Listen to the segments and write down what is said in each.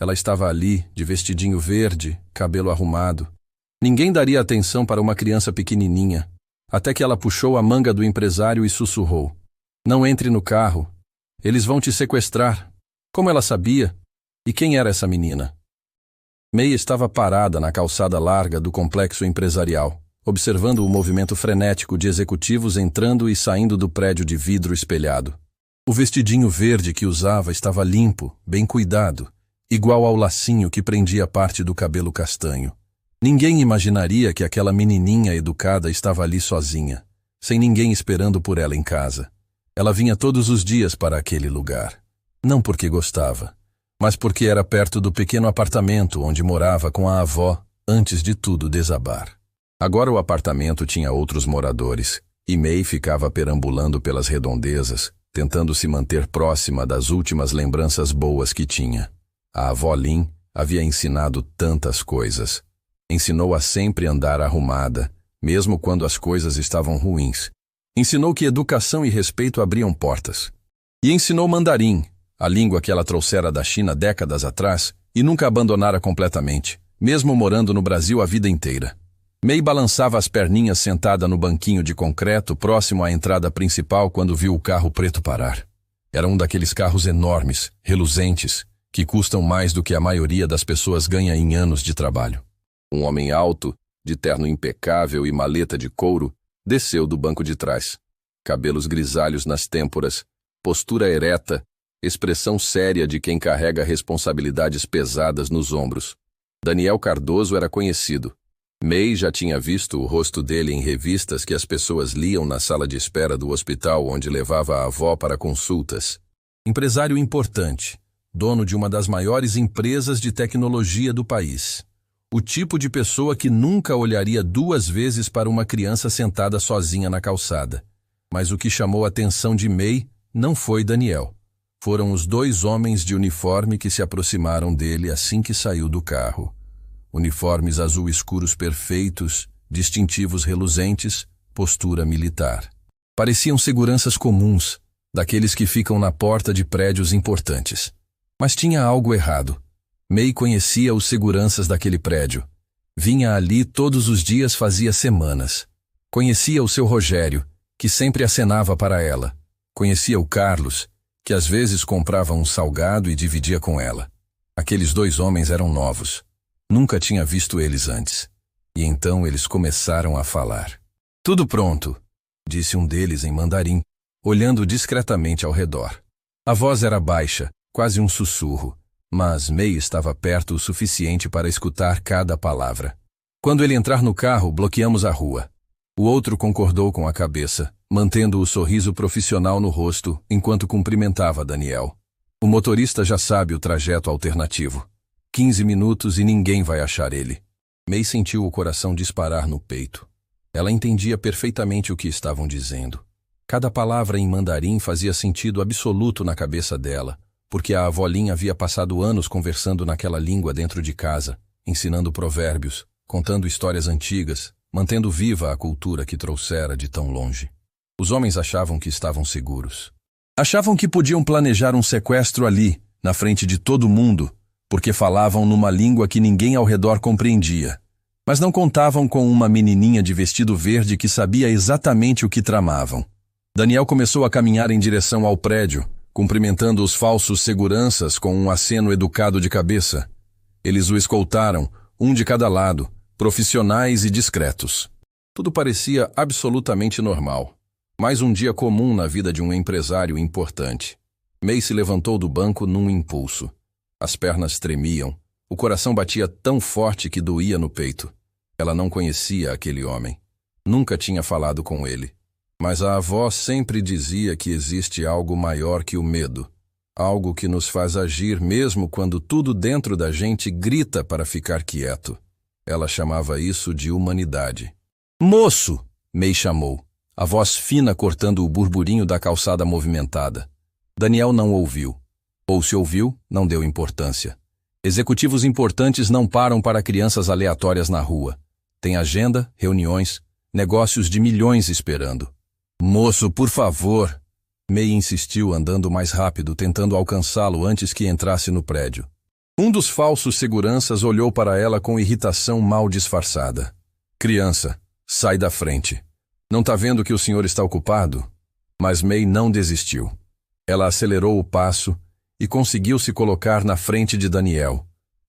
Ela estava ali, de vestidinho verde, cabelo arrumado. Ninguém daria atenção para uma criança pequenininha, até que ela puxou a manga do empresário e sussurrou: "Não entre no carro. Eles vão te sequestrar." Como ela sabia? E quem era essa menina? May estava parada na calçada larga do complexo empresarial, observando o movimento frenético de executivos entrando e saindo do prédio de vidro espelhado. O vestidinho verde que usava estava limpo, bem cuidado, igual ao lacinho que prendia parte do cabelo castanho. Ninguém imaginaria que aquela menininha educada estava ali sozinha, sem ninguém esperando por ela em casa. Ela vinha todos os dias para aquele lugar. Não porque gostava, mas porque era perto do pequeno apartamento onde morava com a avó antes de tudo desabar. Agora o apartamento tinha outros moradores, e May ficava perambulando pelas redondezas, tentando se manter próxima das últimas lembranças boas que tinha. A avó Lynn havia ensinado tantas coisas. Ensinou a sempre andar arrumada, mesmo quando as coisas estavam ruins. Ensinou que educação e respeito abriam portas. E ensinou mandarim, a língua que ela trouxera da China décadas atrás e nunca abandonara completamente, mesmo morando no Brasil a vida inteira. May balançava as perninhas sentada no banquinho de concreto próximo à entrada principal quando viu o carro preto parar. Era um daqueles carros enormes, reluzentes, que custam mais do que a maioria das pessoas ganha em anos de trabalho. Um homem alto, de terno impecável e maleta de couro, desceu do banco de trás. Cabelos grisalhos nas têmporas, postura ereta, expressão séria de quem carrega responsabilidades pesadas nos ombros. Daniel Cardoso era conhecido. May já tinha visto o rosto dele em revistas que as pessoas liam na sala de espera do hospital onde levava a avó para consultas. Empresário importante, dono de uma das maiores empresas de tecnologia do país. O tipo de pessoa que nunca olharia duas vezes para uma criança sentada sozinha na calçada. Mas o que chamou a atenção de May não foi Daniel. Foram os dois homens de uniforme que se aproximaram dele assim que saiu do carro. Uniformes azul escuros perfeitos, distintivos reluzentes, postura militar. Pareciam seguranças comuns, daqueles que ficam na porta de prédios importantes. Mas tinha algo errado. May conhecia os seguranças daquele prédio. Vinha ali todos os dias fazia semanas. Conhecia o seu Rogério, que sempre acenava para ela. Conhecia o Carlos, que às vezes comprava um salgado e dividia com ela. Aqueles dois homens eram novos. Nunca tinha visto eles antes. E então eles começaram a falar. "Tudo pronto", disse um deles em mandarim, olhando discretamente ao redor. A voz era baixa, quase um sussurro, mas May estava perto o suficiente para escutar cada palavra. "Quando ele entrar no carro, bloqueamos a rua." O outro concordou com a cabeça, mantendo o sorriso profissional no rosto enquanto cumprimentava Daniel. "O motorista já sabe o trajeto alternativo. 15 minutos e ninguém vai achar ele." May sentiu o coração disparar no peito. Ela entendia perfeitamente o que estavam dizendo. Cada palavra em mandarim fazia sentido absoluto na cabeça dela, porque a avó Lynn havia passado anos conversando naquela língua dentro de casa, ensinando provérbios, contando histórias antigas, mantendo viva a cultura que trouxera de tão longe. Os homens achavam que estavam seguros. Achavam que podiam planejar um sequestro ali, na frente de todo mundo, porque falavam numa língua que ninguém ao redor compreendia. Mas não contavam com uma menininha de vestido verde que sabia exatamente o que tramavam. Daniel começou a caminhar em direção ao prédio, cumprimentando os falsos seguranças com um aceno educado de cabeça. Eles o escoltaram, um de cada lado, profissionais e discretos. Tudo parecia absolutamente normal. Mais um dia comum na vida de um empresário importante. May se levantou do banco num impulso. As pernas tremiam. O coração batia tão forte que doía no peito. Ela não conhecia aquele homem. Nunca tinha falado com ele. Mas a avó sempre dizia que existe algo maior que o medo. Algo que nos faz agir mesmo quando tudo dentro da gente grita para ficar quieto. Ela chamava isso de humanidade. "Moço!" May chamou, a voz fina cortando o burburinho da calçada movimentada. Daniel não ouviu. Ou se ouviu, não deu importância. Executivos importantes não param para crianças aleatórias na rua. Tem agenda, reuniões, negócios de milhões esperando. "Moço, por favor!" May insistiu andando mais rápido, tentando alcançá-lo antes que entrasse no prédio. Um dos falsos seguranças olhou para ela com irritação mal disfarçada. Criança, sai da frente. Não tá vendo que o senhor está ocupado? Mas May não desistiu. Ela acelerou o passo e conseguiu se colocar na frente de Daniel,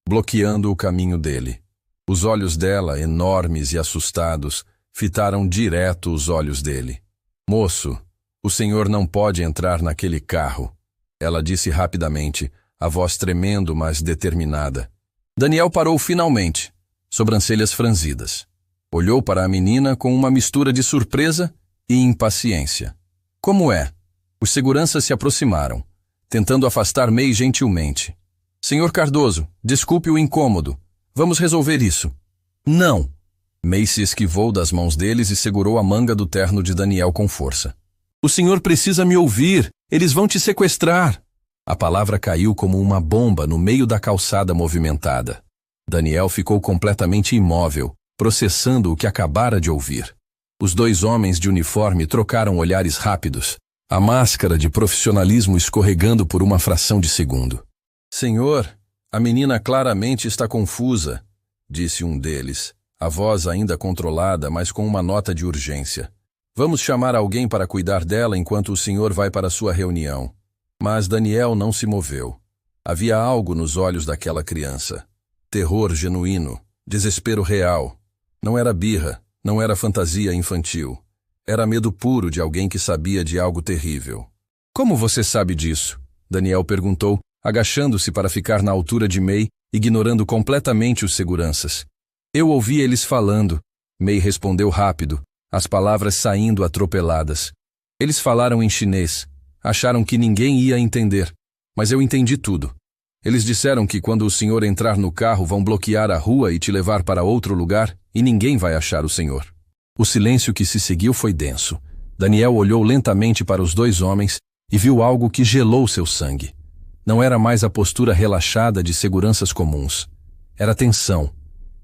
bloqueando o caminho dele. Os olhos dela, enormes e assustados, fitaram direto os olhos dele. Moço, o senhor não pode entrar naquele carro, ela disse rapidamente, a voz tremendo, mas determinada. Daniel parou finalmente, sobrancelhas franzidas. Olhou para a menina com uma mistura de surpresa e impaciência. Como é? Os seguranças se aproximaram, tentando afastar May gentilmente. Senhor Cardoso, desculpe o incômodo. Vamos resolver isso. Não! May se esquivou das mãos deles e segurou a manga do terno de Daniel com força. O senhor precisa me ouvir. Eles vão te sequestrar. A palavra caiu como uma bomba no meio da calçada movimentada. Daniel ficou completamente imóvel, processando o que acabara de ouvir. Os dois homens de uniforme trocaram olhares rápidos, a máscara de profissionalismo escorregando por uma fração de segundo. Senhor, a menina claramente está confusa, disse um deles, a voz ainda controlada, mas com uma nota de urgência. Vamos chamar alguém para cuidar dela enquanto o senhor vai para sua reunião. Mas Daniel não se moveu. Havia algo nos olhos daquela criança. Terror genuíno, desespero real. Não era birra, não era fantasia infantil. Era medo puro de alguém que sabia de algo terrível. Como você sabe disso? Daniel perguntou, agachando-se para ficar na altura de May, ignorando completamente os seguranças. Eu ouvi eles falando. May respondeu rápido, as palavras saindo atropeladas. Eles falaram em chinês. Acharam que ninguém ia entender, mas eu entendi tudo. Eles disseram que quando o senhor entrar no carro vão bloquear a rua e te levar para outro lugar e ninguém vai achar o senhor. O silêncio que se seguiu foi denso. Daniel olhou lentamente para os dois homens e viu algo que gelou seu sangue. Não era mais a postura relaxada de seguranças comuns. Era tensão.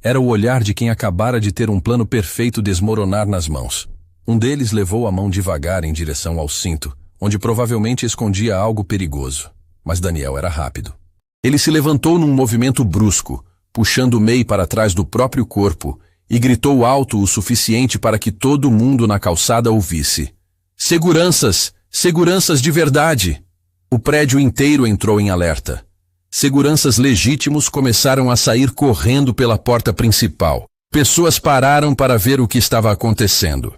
Era o olhar de quem acabara de ter um plano perfeito desmoronar nas mãos. Um deles levou a mão devagar em direção ao cinto, onde provavelmente escondia algo perigoso. Mas Daniel era rápido. Ele se levantou num movimento brusco, puxando May para trás do próprio corpo, e gritou alto o suficiente para que todo mundo na calçada ouvisse. Seguranças! Seguranças de verdade! O prédio inteiro entrou em alerta. Seguranças legítimos começaram a sair correndo pela porta principal. Pessoas pararam para ver o que estava acontecendo.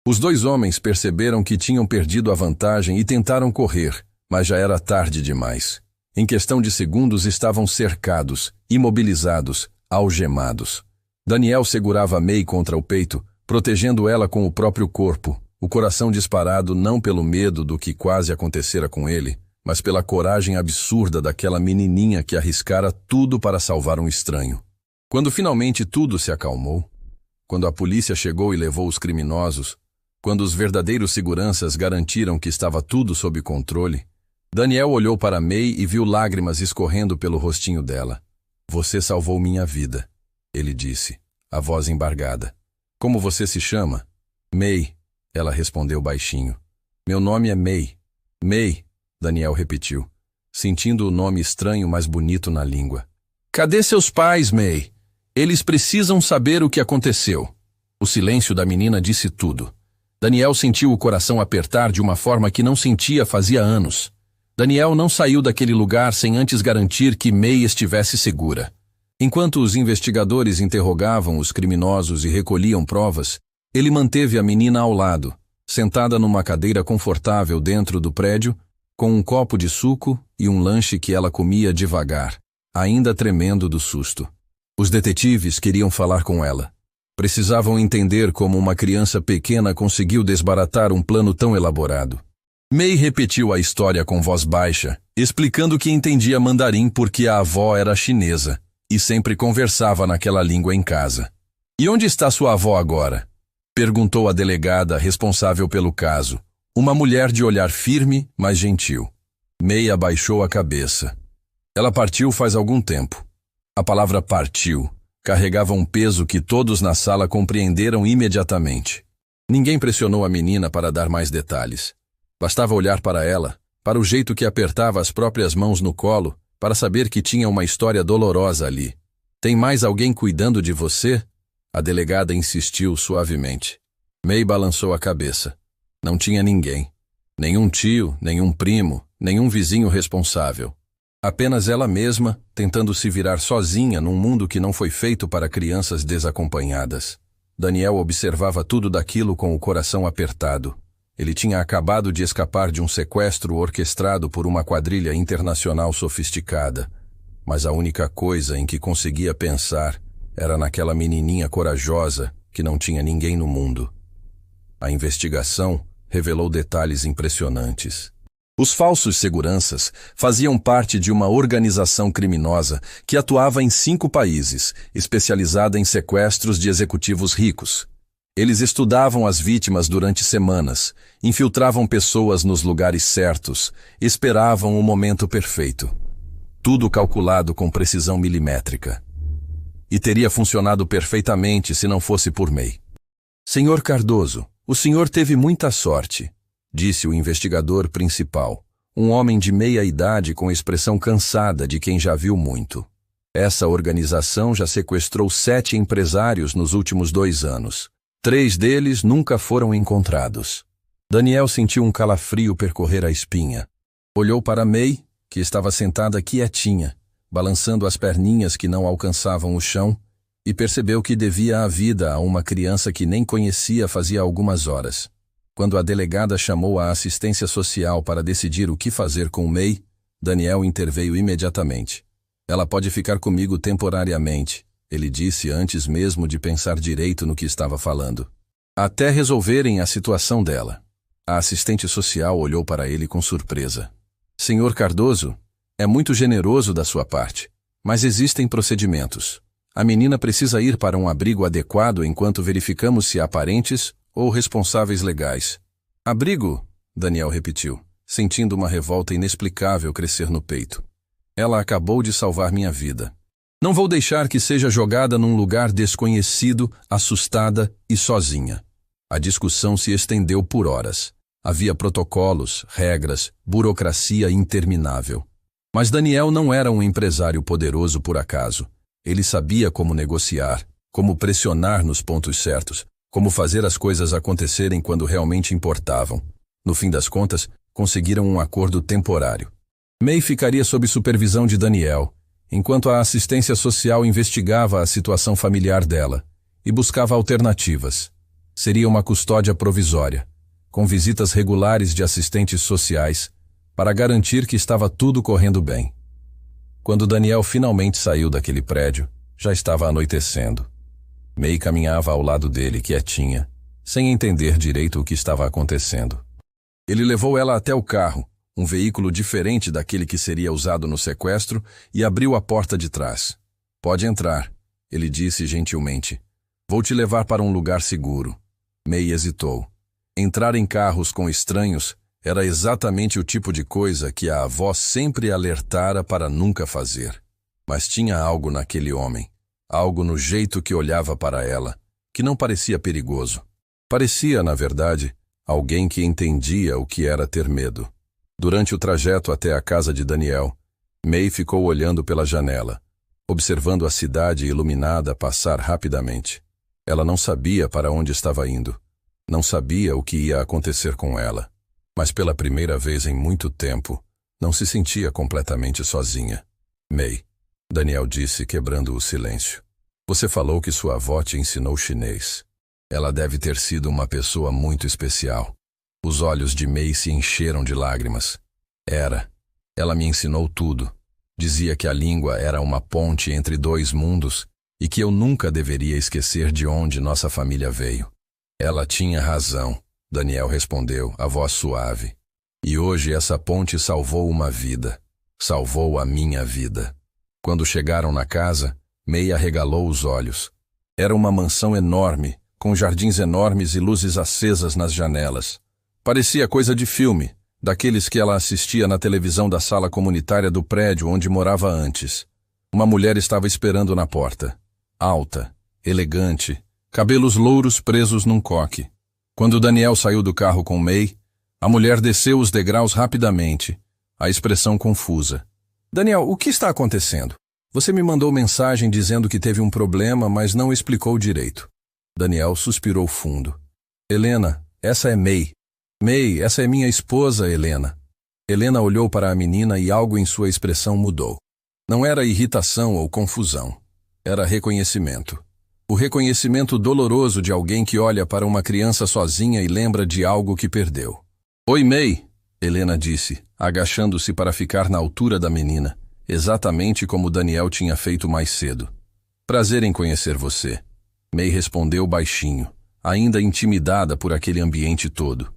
Os dois homens perceberam que tinham perdido a vantagem e tentaram correr, mas já era tarde demais. Em questão de segundos estavam cercados, imobilizados, algemados. Daniel segurava May contra o peito, protegendo ela com o próprio corpo, o coração disparado não pelo medo do que quase acontecera com ele, mas pela coragem absurda daquela menininha que arriscara tudo para salvar um estranho. Quando finalmente tudo se acalmou, quando a polícia chegou e levou os criminosos, quando os verdadeiros seguranças garantiram que estava tudo sob controle, Daniel olhou para May e viu lágrimas escorrendo pelo rostinho dela. Você salvou minha vida, ele disse, a voz embargada. Como você se chama? May, ela respondeu baixinho. Meu nome é May. May, Daniel repetiu, sentindo o nome estranho mas bonito na língua. Cadê seus pais, May? Eles precisam saber o que aconteceu. O silêncio da menina disse tudo. Daniel sentiu o coração apertar de uma forma que não sentia fazia anos. Daniel não saiu daquele lugar sem antes garantir que May estivesse segura. Enquanto os investigadores interrogavam os criminosos e recolhiam provas, ele manteve a menina ao lado, sentada numa cadeira confortável dentro do prédio, com um copo de suco e um lanche que ela comia devagar, ainda tremendo do susto. Os detetives queriam falar com ela. Precisavam entender como uma criança pequena conseguiu desbaratar um plano tão elaborado. May repetiu a história com voz baixa, explicando que entendia mandarim porque a avó era chinesa e sempre conversava naquela língua em casa. E onde está sua avó agora? Perguntou a delegada responsável pelo caso, uma mulher de olhar firme, mas gentil. May abaixou a cabeça. Ela partiu faz algum tempo. A palavra partiu carregava um peso que todos na sala compreenderam imediatamente. Ninguém pressionou a menina para dar mais detalhes. Bastava olhar para ela, para o jeito que apertava as próprias mãos no colo, para saber que tinha uma história dolorosa ali. Tem mais alguém cuidando de você? A delegada insistiu suavemente. May balançou a cabeça. Não tinha ninguém. Nenhum tio, nenhum primo, nenhum vizinho responsável. Apenas ela mesma, tentando se virar sozinha num mundo que não foi feito para crianças desacompanhadas. Daniel observava tudo daquilo com o coração apertado. Ele tinha acabado de escapar de um sequestro orquestrado por uma quadrilha internacional sofisticada. Mas a única coisa em que conseguia pensar era naquela menininha corajosa que não tinha ninguém no mundo. A investigação revelou detalhes impressionantes. Os falsos seguranças faziam parte de uma organização criminosa que atuava em 5 países, especializada em sequestros de executivos ricos. Eles estudavam as vítimas durante semanas, infiltravam pessoas nos lugares certos, esperavam o momento perfeito. Tudo calculado com precisão milimétrica. E teria funcionado perfeitamente se não fosse por May. Senhor Cardoso, o senhor teve muita sorte, disse o investigador principal, um homem de meia idade com expressão cansada de quem já viu muito. Essa organização já sequestrou 7 empresários nos últimos 2 anos. 3 deles nunca foram encontrados. Daniel sentiu um calafrio percorrer a espinha. Olhou para May, que estava sentada quietinha, balançando as perninhas que não alcançavam o chão, e percebeu que devia a vida a uma criança que nem conhecia fazia algumas horas. Quando a delegada chamou a assistência social para decidir o que fazer com May, Daniel interveio imediatamente. Ela pode ficar comigo temporariamente, ele disse antes mesmo de pensar direito no que estava falando. Até resolverem a situação dela. A assistente social olhou para ele com surpresa. Senhor Cardoso, é muito generoso da sua parte, mas existem procedimentos. A menina precisa ir para um abrigo adequado enquanto verificamos se há parentes ou responsáveis legais. Abrigo? Daniel repetiu, sentindo uma revolta inexplicável crescer no peito. Ela acabou de salvar minha vida. Não vou deixar que seja jogada num lugar desconhecido, assustada e sozinha. A discussão se estendeu por horas. Havia protocolos, regras, burocracia interminável. Mas Daniel não era um empresário poderoso por acaso. Ele sabia como negociar, como pressionar nos pontos certos, como fazer as coisas acontecerem quando realmente importavam. No fim das contas, conseguiram um acordo temporário. May ficaria sob supervisão de Daniel, enquanto a assistência social investigava a situação familiar dela e buscava alternativas. Seria uma custódia provisória, com visitas regulares de assistentes sociais, para garantir que estava tudo correndo bem. Quando Daniel finalmente saiu daquele prédio, já estava anoitecendo. May caminhava ao lado dele, quietinha, sem entender direito o que estava acontecendo. Ele levou ela até o carro, um veículo diferente daquele que seria usado no sequestro, e abriu a porta de trás. Pode entrar, ele disse gentilmente. Vou te levar para um lugar seguro. May hesitou. Entrar em carros com estranhos era exatamente o tipo de coisa que a avó sempre alertara para nunca fazer. Mas tinha algo naquele homem, algo no jeito que olhava para ela, que não parecia perigoso. Parecia, na verdade, alguém que entendia o que era ter medo. Durante o trajeto até a casa de Daniel, May ficou olhando pela janela, observando a cidade iluminada passar rapidamente. Ela não sabia para onde estava indo. Não sabia o que ia acontecer com ela. Mas pela primeira vez em muito tempo, não se sentia completamente sozinha. May, Daniel disse, quebrando o silêncio. Você falou que sua avó te ensinou chinês. Ela deve ter sido uma pessoa muito especial. Os olhos de May se encheram de lágrimas. Ela me ensinou tudo. Dizia que a língua era uma ponte entre 2 mundos e que eu nunca deveria esquecer de onde nossa família veio. Ela tinha razão. Daniel respondeu, a voz suave. E hoje essa ponte salvou uma vida. Salvou a minha vida. Quando chegaram na casa, May arregalou os olhos. Era uma mansão enorme, com jardins enormes e luzes acesas nas janelas. Parecia coisa de filme, daqueles que ela assistia na televisão da sala comunitária do prédio onde morava antes. Uma mulher estava esperando na porta. Alta, elegante, cabelos louros presos num coque. Quando Daniel saiu do carro com May, a mulher desceu os degraus rapidamente, a expressão confusa. Daniel, o que está acontecendo? Você me mandou mensagem dizendo que teve um problema, mas não explicou direito. Daniel suspirou fundo. Helena, essa é May. May, essa é minha esposa, Helena. Helena olhou para a menina e algo em sua expressão mudou. Não era irritação ou confusão. Era reconhecimento. O reconhecimento doloroso de alguém que olha para uma criança sozinha e lembra de algo que perdeu. Oi, May, Helena disse, agachando-se para ficar na altura da menina, exatamente como Daniel tinha feito mais cedo. Prazer em conhecer você. May respondeu baixinho, ainda intimidada por aquele ambiente todo.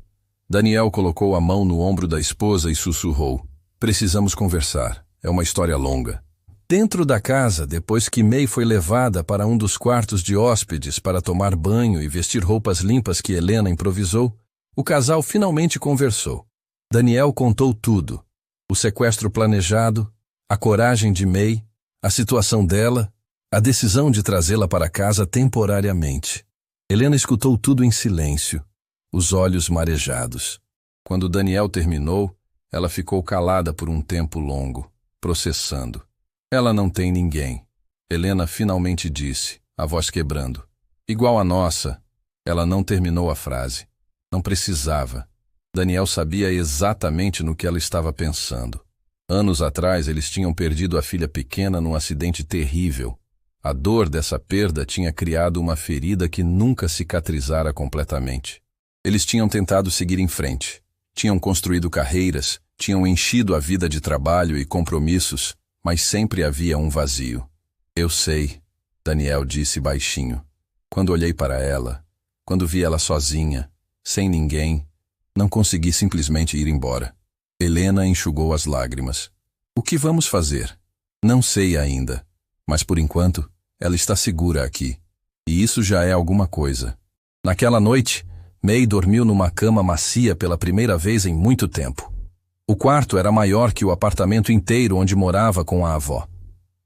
Daniel colocou a mão no ombro da esposa e sussurrou. Precisamos conversar. É uma história longa. Dentro da casa, depois que May foi levada para um dos quartos de hóspedes para tomar banho e vestir roupas limpas que Helena improvisou, o casal finalmente conversou. Daniel contou tudo. O sequestro planejado, a coragem de May, a situação dela, a decisão de trazê-la para casa temporariamente. Helena escutou tudo em silêncio, os olhos marejados. Quando Daniel terminou, ela ficou calada por um tempo longo, processando. Ela não tem ninguém. Helena finalmente disse, a voz quebrando. Igual a nossa. Ela não terminou a frase. Não precisava. Daniel sabia exatamente no que ela estava pensando. Anos atrás, eles tinham perdido a filha pequena num acidente terrível. A dor dessa perda tinha criado uma ferida que nunca cicatrizara completamente. Eles tinham tentado seguir em frente. Tinham construído carreiras, tinham enchido a vida de trabalho e compromissos, mas sempre havia um vazio. Eu sei, Daniel disse baixinho. Quando olhei para ela, quando vi ela sozinha, sem ninguém, não consegui simplesmente ir embora. Helena enxugou as lágrimas. O que vamos fazer? Não sei ainda, mas por enquanto, ela está segura aqui. E isso já é alguma coisa. Naquela noite, May dormiu numa cama macia pela primeira vez em muito tempo. O quarto era maior que o apartamento inteiro onde morava com a avó.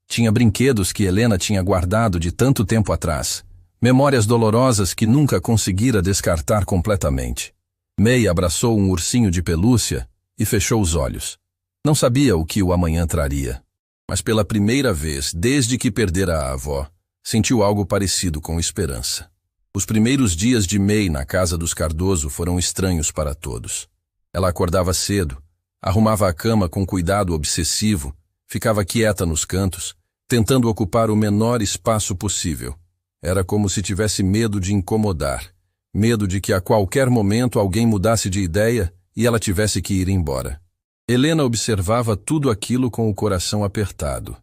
Tinha brinquedos que Helena tinha guardado de tanto tempo atrás, memórias dolorosas que nunca conseguira descartar completamente. May abraçou um ursinho de pelúcia e fechou os olhos. Não sabia o que o amanhã traria, mas pela primeira vez desde que perdera a avó, sentiu algo parecido com esperança. Os primeiros dias de May na casa dos Cardoso foram estranhos para todos. Ela acordava cedo, arrumava a cama com cuidado obsessivo, ficava quieta nos cantos, tentando ocupar o menor espaço possível. Era como se tivesse medo de incomodar, medo de que a qualquer momento alguém mudasse de ideia e ela tivesse que ir embora. Helena observava tudo aquilo com o coração apertado.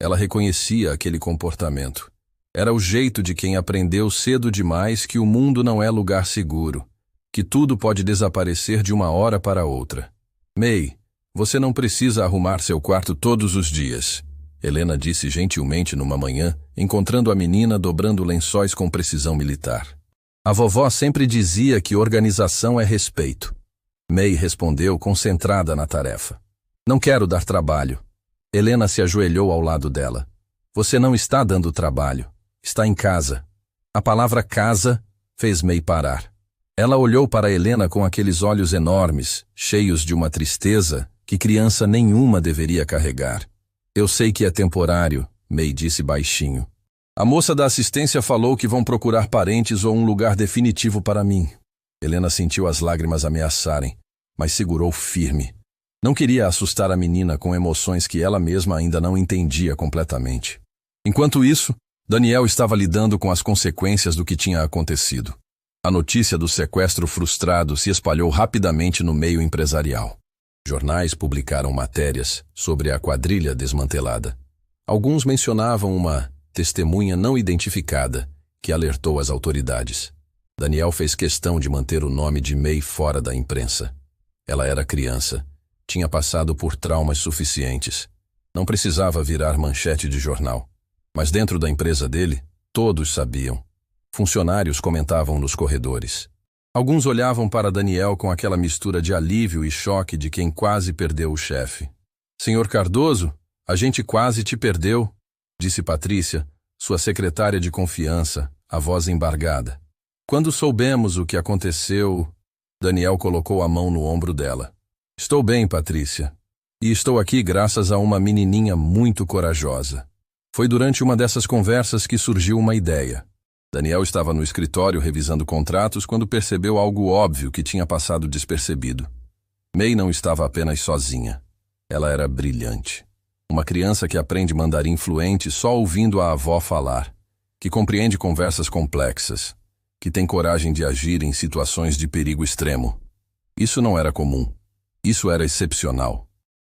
Ela reconhecia aquele comportamento. Era o jeito de quem aprendeu cedo demais que o mundo não é lugar seguro, que tudo pode desaparecer de uma hora para outra. May, você não precisa arrumar seu quarto todos os dias, Helena disse gentilmente numa manhã, encontrando a menina dobrando lençóis com precisão militar. A vovó sempre dizia que organização é respeito. May respondeu concentrada na tarefa. Não quero dar trabalho. Helena se ajoelhou ao lado dela. Você não está dando trabalho. Está em casa. A palavra casa fez May parar. Ela olhou para Helena com aqueles olhos enormes, cheios de uma tristeza que criança nenhuma deveria carregar. Eu sei que é temporário, May disse baixinho. A moça da assistência falou que vão procurar parentes ou um lugar definitivo para mim. Helena sentiu as lágrimas ameaçarem, mas segurou firme. Não queria assustar a menina com emoções que ela mesma ainda não entendia completamente. Enquanto isso, Daniel estava lidando com as consequências do que tinha acontecido. A notícia do sequestro frustrado se espalhou rapidamente no meio empresarial. Jornais publicaram matérias sobre a quadrilha desmantelada. Alguns mencionavam uma testemunha não identificada que alertou as autoridades. Daniel fez questão de manter o nome de May fora da imprensa. Ela era criança, tinha passado por traumas suficientes. Não precisava virar manchete de jornal. Mas dentro da empresa dele, todos sabiam. Funcionários comentavam nos corredores. Alguns olhavam para Daniel com aquela mistura de alívio e choque de quem quase perdeu o chefe. Senhor Cardoso, a gente quase te perdeu, disse Patrícia, sua secretária de confiança, a voz embargada. Quando soubemos o que aconteceu, Daniel colocou a mão no ombro dela. Estou bem, Patrícia. E estou aqui graças a uma menininha muito corajosa. Foi durante uma dessas conversas que surgiu uma ideia. Daniel estava no escritório revisando contratos quando percebeu algo óbvio que tinha passado despercebido. May não estava apenas sozinha. Ela era brilhante. Uma criança que aprende mandarim fluente só ouvindo a avó falar, que compreende conversas complexas, que tem coragem de agir em situações de perigo extremo. Isso não era comum. Isso era excepcional.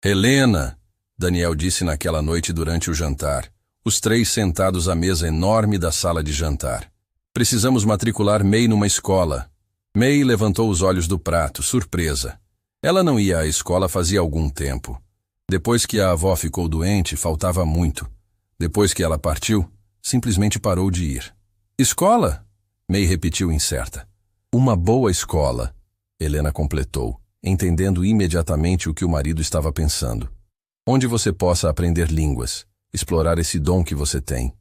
Helena, Daniel disse naquela noite durante o jantar, os três sentados à mesa enorme da sala de jantar. Precisamos matricular May numa escola. May levantou os olhos do prato, surpresa. Ela não ia à escola fazia algum tempo. Depois que a avó ficou doente, faltava muito. Depois que ela partiu, simplesmente parou de ir. Escola? May repetiu incerta. Uma boa escola, Helena completou, entendendo imediatamente o que o marido estava pensando. Onde você possa aprender línguas, explorar esse dom que você tem.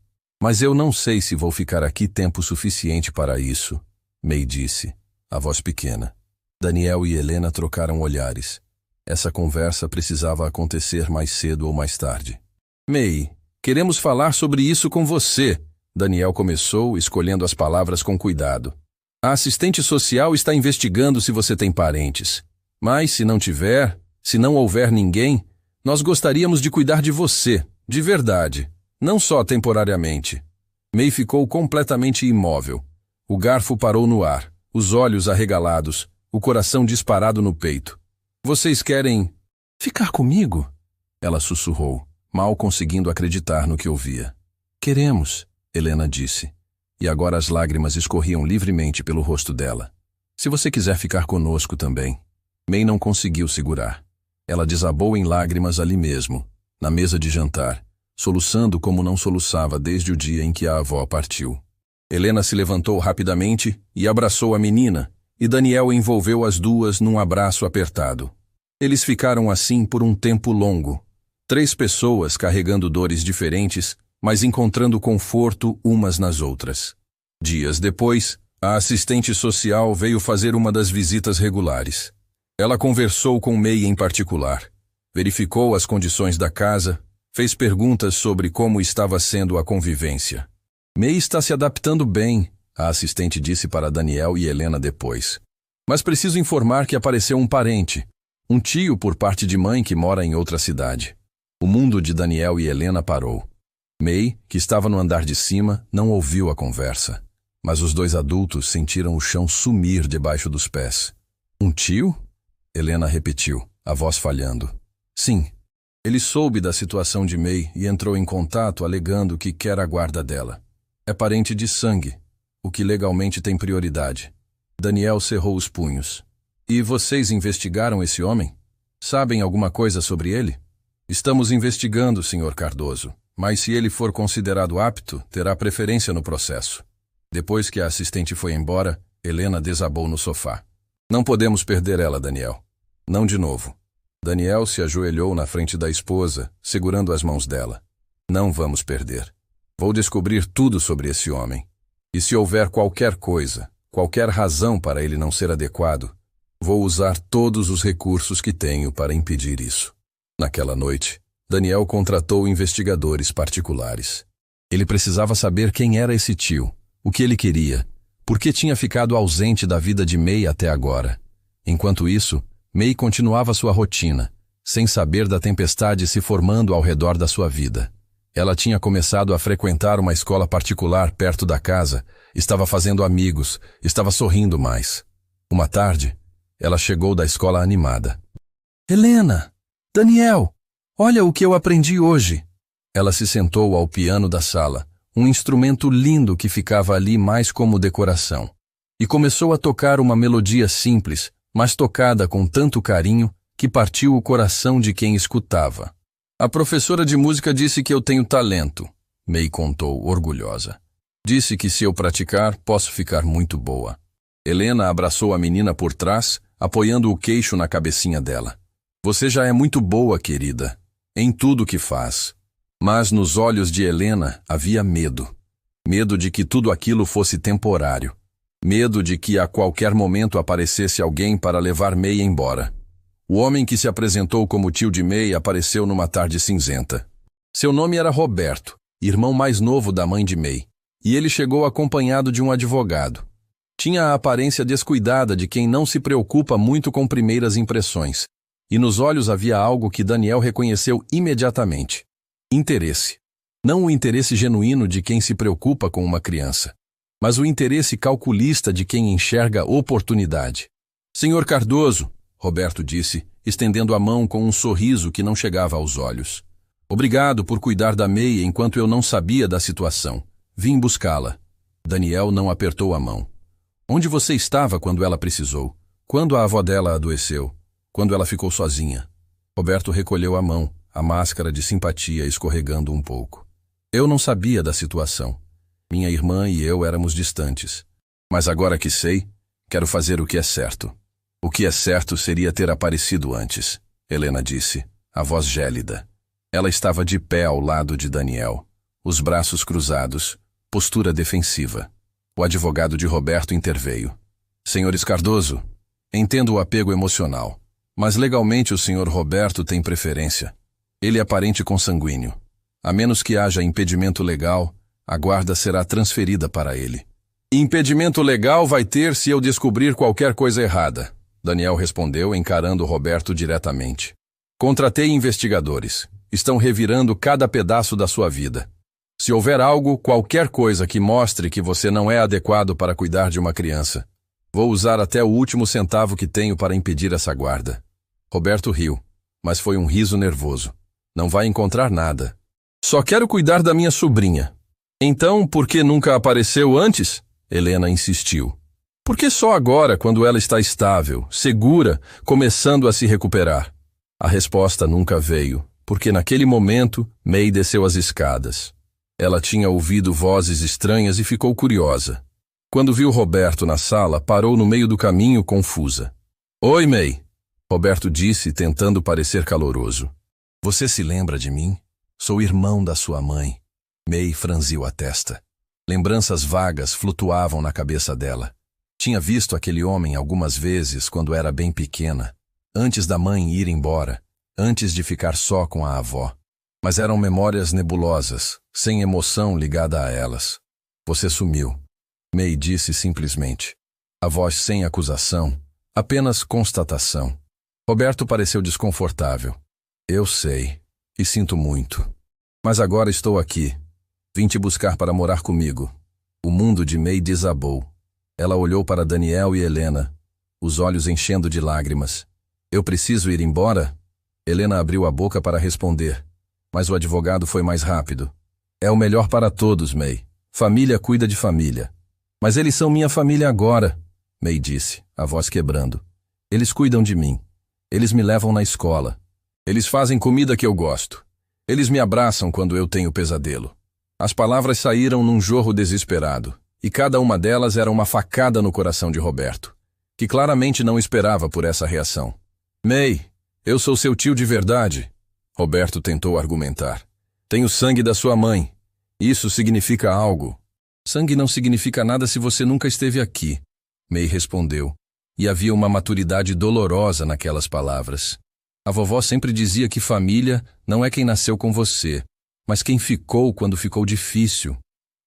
Mas eu não sei se vou ficar aqui tempo suficiente para isso, May disse, a voz pequena. Daniel e Helena trocaram olhares. Essa conversa precisava acontecer mais cedo ou mais tarde. May, queremos falar sobre isso com você, Daniel começou, escolhendo as palavras com cuidado. A assistente social está investigando se você tem parentes. Mas se não tiver, se não houver ninguém, nós gostaríamos de cuidar de você, de verdade, não só temporariamente. May ficou completamente imóvel. O garfo parou no ar, os olhos arregalados, o coração disparado no peito. Vocês querem ficar comigo? Ela sussurrou, mal conseguindo acreditar no que ouvia. Queremos, Helena disse. E agora as lágrimas escorriam livremente pelo rosto dela. Se você quiser ficar conosco também. May não conseguiu segurar. Ela desabou em lágrimas ali mesmo, na mesa de jantar, soluçando como não soluçava desde o dia em que a avó partiu. Helena se levantou rapidamente e abraçou a menina, e Daniel envolveu as duas num abraço apertado. Eles ficaram assim por um tempo longo. 3 pessoas carregando dores diferentes, mas encontrando conforto umas nas outras. Dias depois, a assistente social veio fazer uma das visitas regulares. Ela conversou com May em particular, verificou as condições da casa, fez perguntas sobre como estava sendo a convivência. May está se adaptando bem, a assistente disse para Daniel e Helena depois. Mas preciso informar que apareceu um parente, um tio por parte de mãe que mora em outra cidade. O mundo de Daniel e Helena parou. May, que estava no andar de cima, não ouviu a conversa. Mas os 2 adultos sentiram o chão sumir debaixo dos pés. Um tio? Helena repetiu, a voz falhando. Sim. Ele soube da situação de May e entrou em contato alegando que quer a guarda dela. É parente de sangue, o que legalmente tem prioridade. Daniel cerrou os punhos. E vocês investigaram esse homem? Sabem alguma coisa sobre ele? Estamos investigando, Sr. Cardoso, mas se ele for considerado apto, terá preferência no processo. Depois que a assistente foi embora, Helena desabou no sofá. Não podemos perder ela, Daniel. Não de novo. Daniel se ajoelhou na frente da esposa, segurando as mãos dela. Não vamos perder. Vou descobrir tudo sobre esse homem. E se houver qualquer coisa, qualquer razão para ele não ser adequado, vou usar todos os recursos que tenho para impedir isso. Naquela noite, Daniel contratou investigadores particulares. Ele precisava saber quem era esse tio, o que ele queria, por que tinha ficado ausente da vida de May até agora. Enquanto isso, May continuava sua rotina, sem saber da tempestade se formando ao redor da sua vida. Ela tinha começado a frequentar uma escola particular perto da casa, estava fazendo amigos, estava sorrindo mais. Uma tarde, ela chegou da escola animada. Helena! Daniel! Olha o que eu aprendi hoje! Ela se sentou ao piano da sala, um instrumento lindo que ficava ali mais como decoração, e começou a tocar uma melodia simples, mas tocada com tanto carinho que partiu o coração de quem escutava. A professora de música disse que eu tenho talento, May contou, orgulhosa. Disse que se eu praticar, posso ficar muito boa. Helena abraçou a menina por trás, apoiando o queixo na cabecinha dela. Você já é muito boa, querida, em tudo que faz. Mas nos olhos de Helena havia medo. Medo de que tudo aquilo fosse temporário. Medo de que a qualquer momento aparecesse alguém para levar May embora. O homem que se apresentou como tio de May apareceu numa tarde cinzenta. Seu nome era Roberto, irmão mais novo da mãe de May, e ele chegou acompanhado de um advogado. Tinha a aparência descuidada de quem não se preocupa muito com primeiras impressões, e nos olhos havia algo que Daniel reconheceu imediatamente: interesse. Não o interesse genuíno de quem se preocupa com uma criança, mas o interesse calculista de quem enxerga oportunidade. Senhor Cardoso, Roberto disse, estendendo a mão com um sorriso que não chegava aos olhos. Obrigado por cuidar da May enquanto eu não sabia da situação. Vim buscá-la. Daniel não apertou a mão. Onde você estava quando ela precisou? Quando a avó dela adoeceu? Quando ela ficou sozinha? Roberto recolheu a mão, a máscara de simpatia escorregando um pouco. Eu não sabia da situação. Minha irmã e eu éramos distantes. Mas agora que sei, quero fazer o que é certo. O que é certo seria ter aparecido antes, Helena disse, a voz gélida. Ela estava de pé ao lado de Daniel, os braços cruzados, postura defensiva. O advogado de Roberto interveio. Senhores Cardoso, entendo o apego emocional, mas legalmente o senhor Roberto tem preferência. Ele é parente consanguíneo. A menos que haja impedimento legal, a guarda será transferida para ele. Impedimento legal vai ter se eu descobrir qualquer coisa errada, Daniel respondeu, encarando Roberto diretamente. Contratei investigadores. Estão revirando cada pedaço da sua vida. Se houver algo, qualquer coisa que mostre que você não é adequado para cuidar de uma criança, vou usar até o último centavo que tenho para impedir essa guarda. Roberto riu, mas foi um riso nervoso. Não vai encontrar nada. Só quero cuidar da minha sobrinha. Então, por que nunca apareceu antes? Helena insistiu. Por que só agora, quando ela está estável, segura, começando a se recuperar? A resposta nunca veio, porque naquele momento, May desceu as escadas. Ela tinha ouvido vozes estranhas e ficou curiosa. Quando viu Roberto na sala, parou no meio do caminho, confusa. Oi, May, Roberto disse, tentando parecer caloroso. Você se lembra de mim? Sou irmão da sua mãe. May franziu a testa. Lembranças vagas flutuavam na cabeça dela. Tinha visto aquele homem algumas vezes quando era bem pequena, antes da mãe ir embora, antes de ficar só com a avó. Mas eram memórias nebulosas, sem emoção ligada a elas. Você sumiu, May disse simplesmente. A voz sem acusação, apenas constatação. Roberto pareceu desconfortável. Eu sei, e sinto muito. Mas agora estou aqui. Vim te buscar para morar comigo. O mundo de May desabou. Ela olhou para Daniel e Helena, os olhos enchendo de lágrimas. Eu preciso ir embora? Helena abriu a boca para responder, mas o advogado foi mais rápido. É o melhor para todos, May. Família cuida de família. Mas eles são minha família agora, May disse, a voz quebrando. Eles cuidam de mim. Eles me levam na escola. Eles fazem comida que eu gosto. Eles me abraçam quando eu tenho pesadelo. As palavras saíram num jorro desesperado, e cada uma delas era uma facada no coração de Roberto, que claramente não esperava por essa reação. May, eu sou seu tio de verdade, Roberto tentou argumentar. Tenho sangue da sua mãe. Isso significa algo. Sangue não significa nada se você nunca esteve aqui, May respondeu, e havia uma maturidade dolorosa naquelas palavras. A vovó sempre dizia que família não é quem nasceu com você, mas quem ficou quando ficou difícil.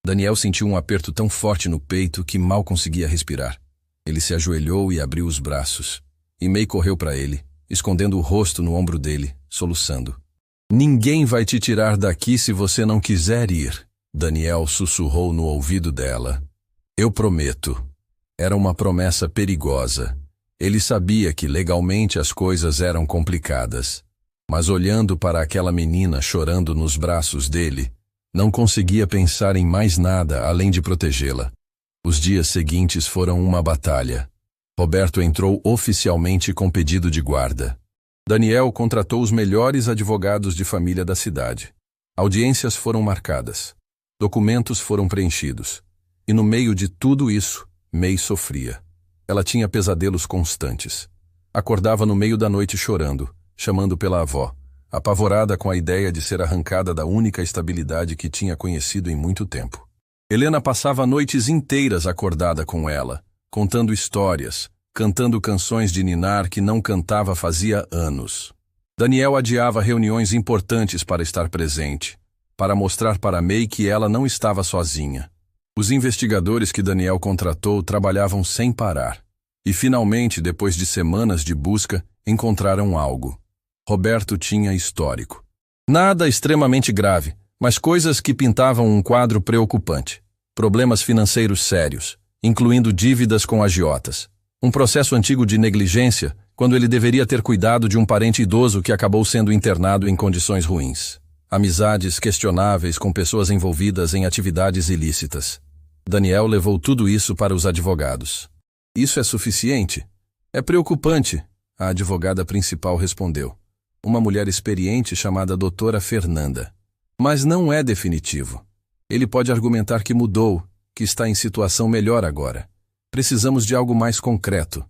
Daniel sentiu um aperto tão forte no peito que mal conseguia respirar. Ele se ajoelhou e abriu os braços. E May correu para ele, escondendo o rosto no ombro dele, soluçando. Ninguém vai te tirar daqui se você não quiser ir, Daniel sussurrou no ouvido dela. Eu prometo. Era uma promessa perigosa. Ele sabia que legalmente as coisas eram complicadas. Mas olhando para aquela menina chorando nos braços dele, não conseguia pensar em mais nada além de protegê-la. Os dias seguintes foram uma batalha. Roberto entrou oficialmente com pedido de guarda. Daniel contratou os melhores advogados de família da cidade. Audiências foram marcadas. Documentos foram preenchidos. E no meio de tudo isso, May sofria. Ela tinha pesadelos constantes. Acordava no meio da noite chorando, chamando pela avó, apavorada com a ideia de ser arrancada da única estabilidade que tinha conhecido em muito tempo. Helena passava noites inteiras acordada com ela, contando histórias, cantando canções de ninar que não cantava fazia anos. Daniel adiava reuniões importantes para estar presente, para mostrar para May que ela não estava sozinha. Os investigadores que Daniel contratou trabalhavam sem parar. E finalmente, depois de semanas de busca, encontraram algo. Roberto tinha histórico. Nada extremamente grave, mas coisas que pintavam um quadro preocupante. Problemas financeiros sérios, incluindo dívidas com agiotas. Um processo antigo de negligência, quando ele deveria ter cuidado de um parente idoso que acabou sendo internado em condições ruins. Amizades questionáveis com pessoas envolvidas em atividades ilícitas. Daniel levou tudo isso para os advogados. Isso é suficiente? É preocupante, a advogada principal respondeu. Uma mulher experiente chamada Doutora Fernanda. Mas não é definitivo. Ele pode argumentar que mudou, que está em situação melhor agora. Precisamos de algo mais concreto.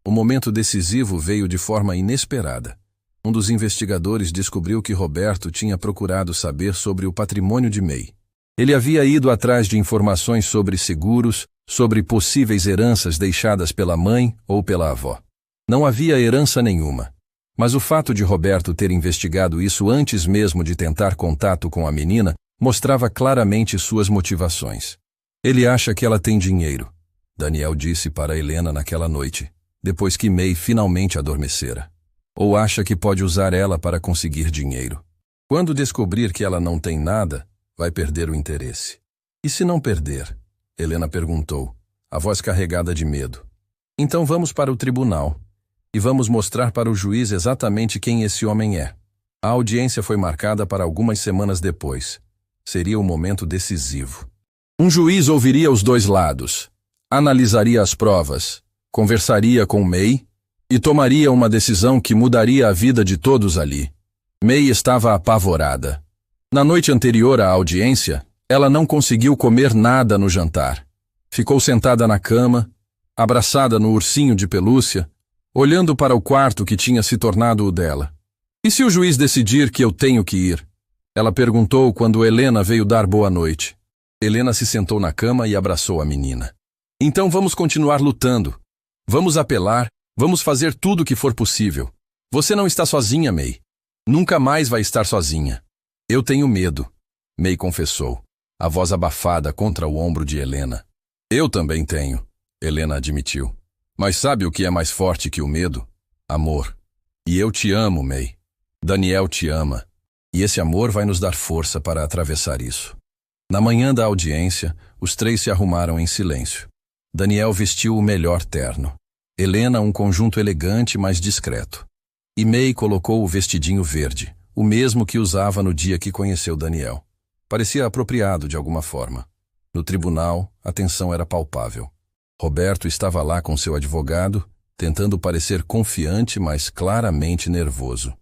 O momento decisivo veio de forma inesperada. Um dos investigadores descobriu que Roberto tinha procurado saber sobre o patrimônio de May. Ele havia ido atrás de informações sobre seguros, sobre possíveis heranças deixadas pela mãe ou pela avó. Não havia herança nenhuma. Mas o fato de Roberto ter investigado isso antes mesmo de tentar contato com a menina mostrava claramente suas motivações. Ele acha que ela tem dinheiro, Daniel disse para Helena naquela noite, depois que May finalmente adormecera. Ou acha que pode usar ela para conseguir dinheiro. Quando descobrir que ela não tem nada, vai perder o interesse. E se não perder? Helena perguntou, a voz carregada de medo. Então vamos para o tribunal. E vamos mostrar para o juiz exatamente quem esse homem é. A audiência foi marcada para algumas semanas depois. Seria o momento decisivo. Um juiz ouviria os dois lados, analisaria as provas, conversaria com May e tomaria uma decisão que mudaria a vida de todos ali. May estava apavorada. Na noite anterior à audiência, ela não conseguiu comer nada no jantar. Ficou sentada na cama, abraçada no ursinho de pelúcia, olhando para o quarto que tinha se tornado o dela. E se o juiz decidir que eu tenho que ir? Ela perguntou quando Helena veio dar boa noite. Helena se sentou na cama e abraçou a menina. Então vamos continuar lutando. Vamos apelar, vamos fazer tudo o que for possível. Você não está sozinha, May. Nunca mais vai estar sozinha. Eu tenho medo, May confessou, a voz abafada contra o ombro de Helena. Eu também tenho, Helena admitiu. Mas sabe o que é mais forte que o medo? Amor. E eu te amo, May. Daniel te ama. E esse amor vai nos dar força para atravessar isso. Na manhã da audiência, os três se arrumaram em silêncio. Daniel vestiu o melhor terno. Helena um conjunto elegante, mas discreto. E May colocou o vestidinho verde, o mesmo que usava no dia que conheceu Daniel. Parecia apropriado de alguma forma. No tribunal, a tensão era palpável. Roberto estava lá com seu advogado, tentando parecer confiante, mas claramente nervoso.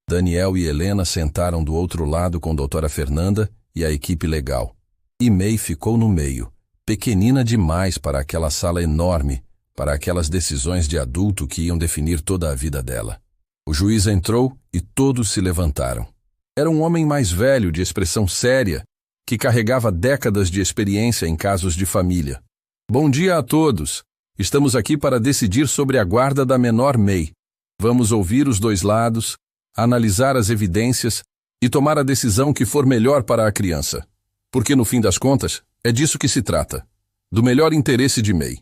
Daniel e Helena sentaram do outro lado com Doutora Fernanda e a equipe legal. E May ficou no meio, pequenina demais para aquela sala enorme, para aquelas decisões de adulto que iam definir toda a vida dela. O juiz entrou e todos se levantaram. Era um homem mais velho, de expressão séria, que carregava décadas de experiência em casos de família. Bom dia a todos. Estamos aqui para decidir sobre a guarda da menor May. Vamos ouvir os dois lados, analisar as evidências e tomar a decisão que for melhor para a criança. Porque, no fim das contas, é disso que se trata. Do melhor interesse de May.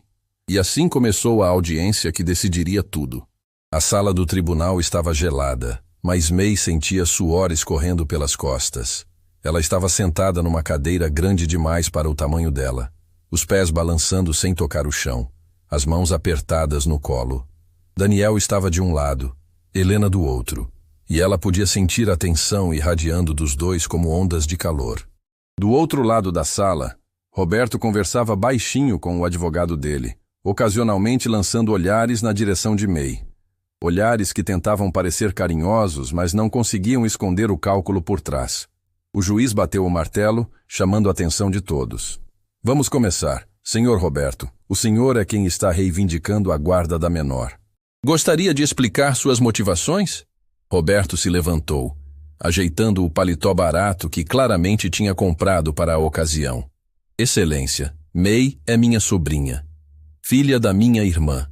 E assim começou a audiência que decidiria tudo. A sala do tribunal estava gelada, mas May sentia suor escorrendo pelas costas. Ela estava sentada numa cadeira grande demais para o tamanho dela, os pés balançando sem tocar o chão, as mãos apertadas no colo. Daniel estava de um lado, Helena do outro, e ela podia sentir a tensão irradiando dos dois como ondas de calor. Do outro lado da sala, Roberto conversava baixinho com o advogado dele, ocasionalmente lançando olhares na direção de May. Olhares que tentavam parecer carinhosos, mas não conseguiam esconder o cálculo por trás. O juiz bateu o martelo, chamando a atenção de todos. Vamos começar. Senhor Roberto, o senhor é quem está reivindicando a guarda da menor. Gostaria de explicar suas motivações? Roberto se levantou, ajeitando o paletó barato que claramente tinha comprado para a ocasião. Excelência, May é minha sobrinha, filha da minha irmã.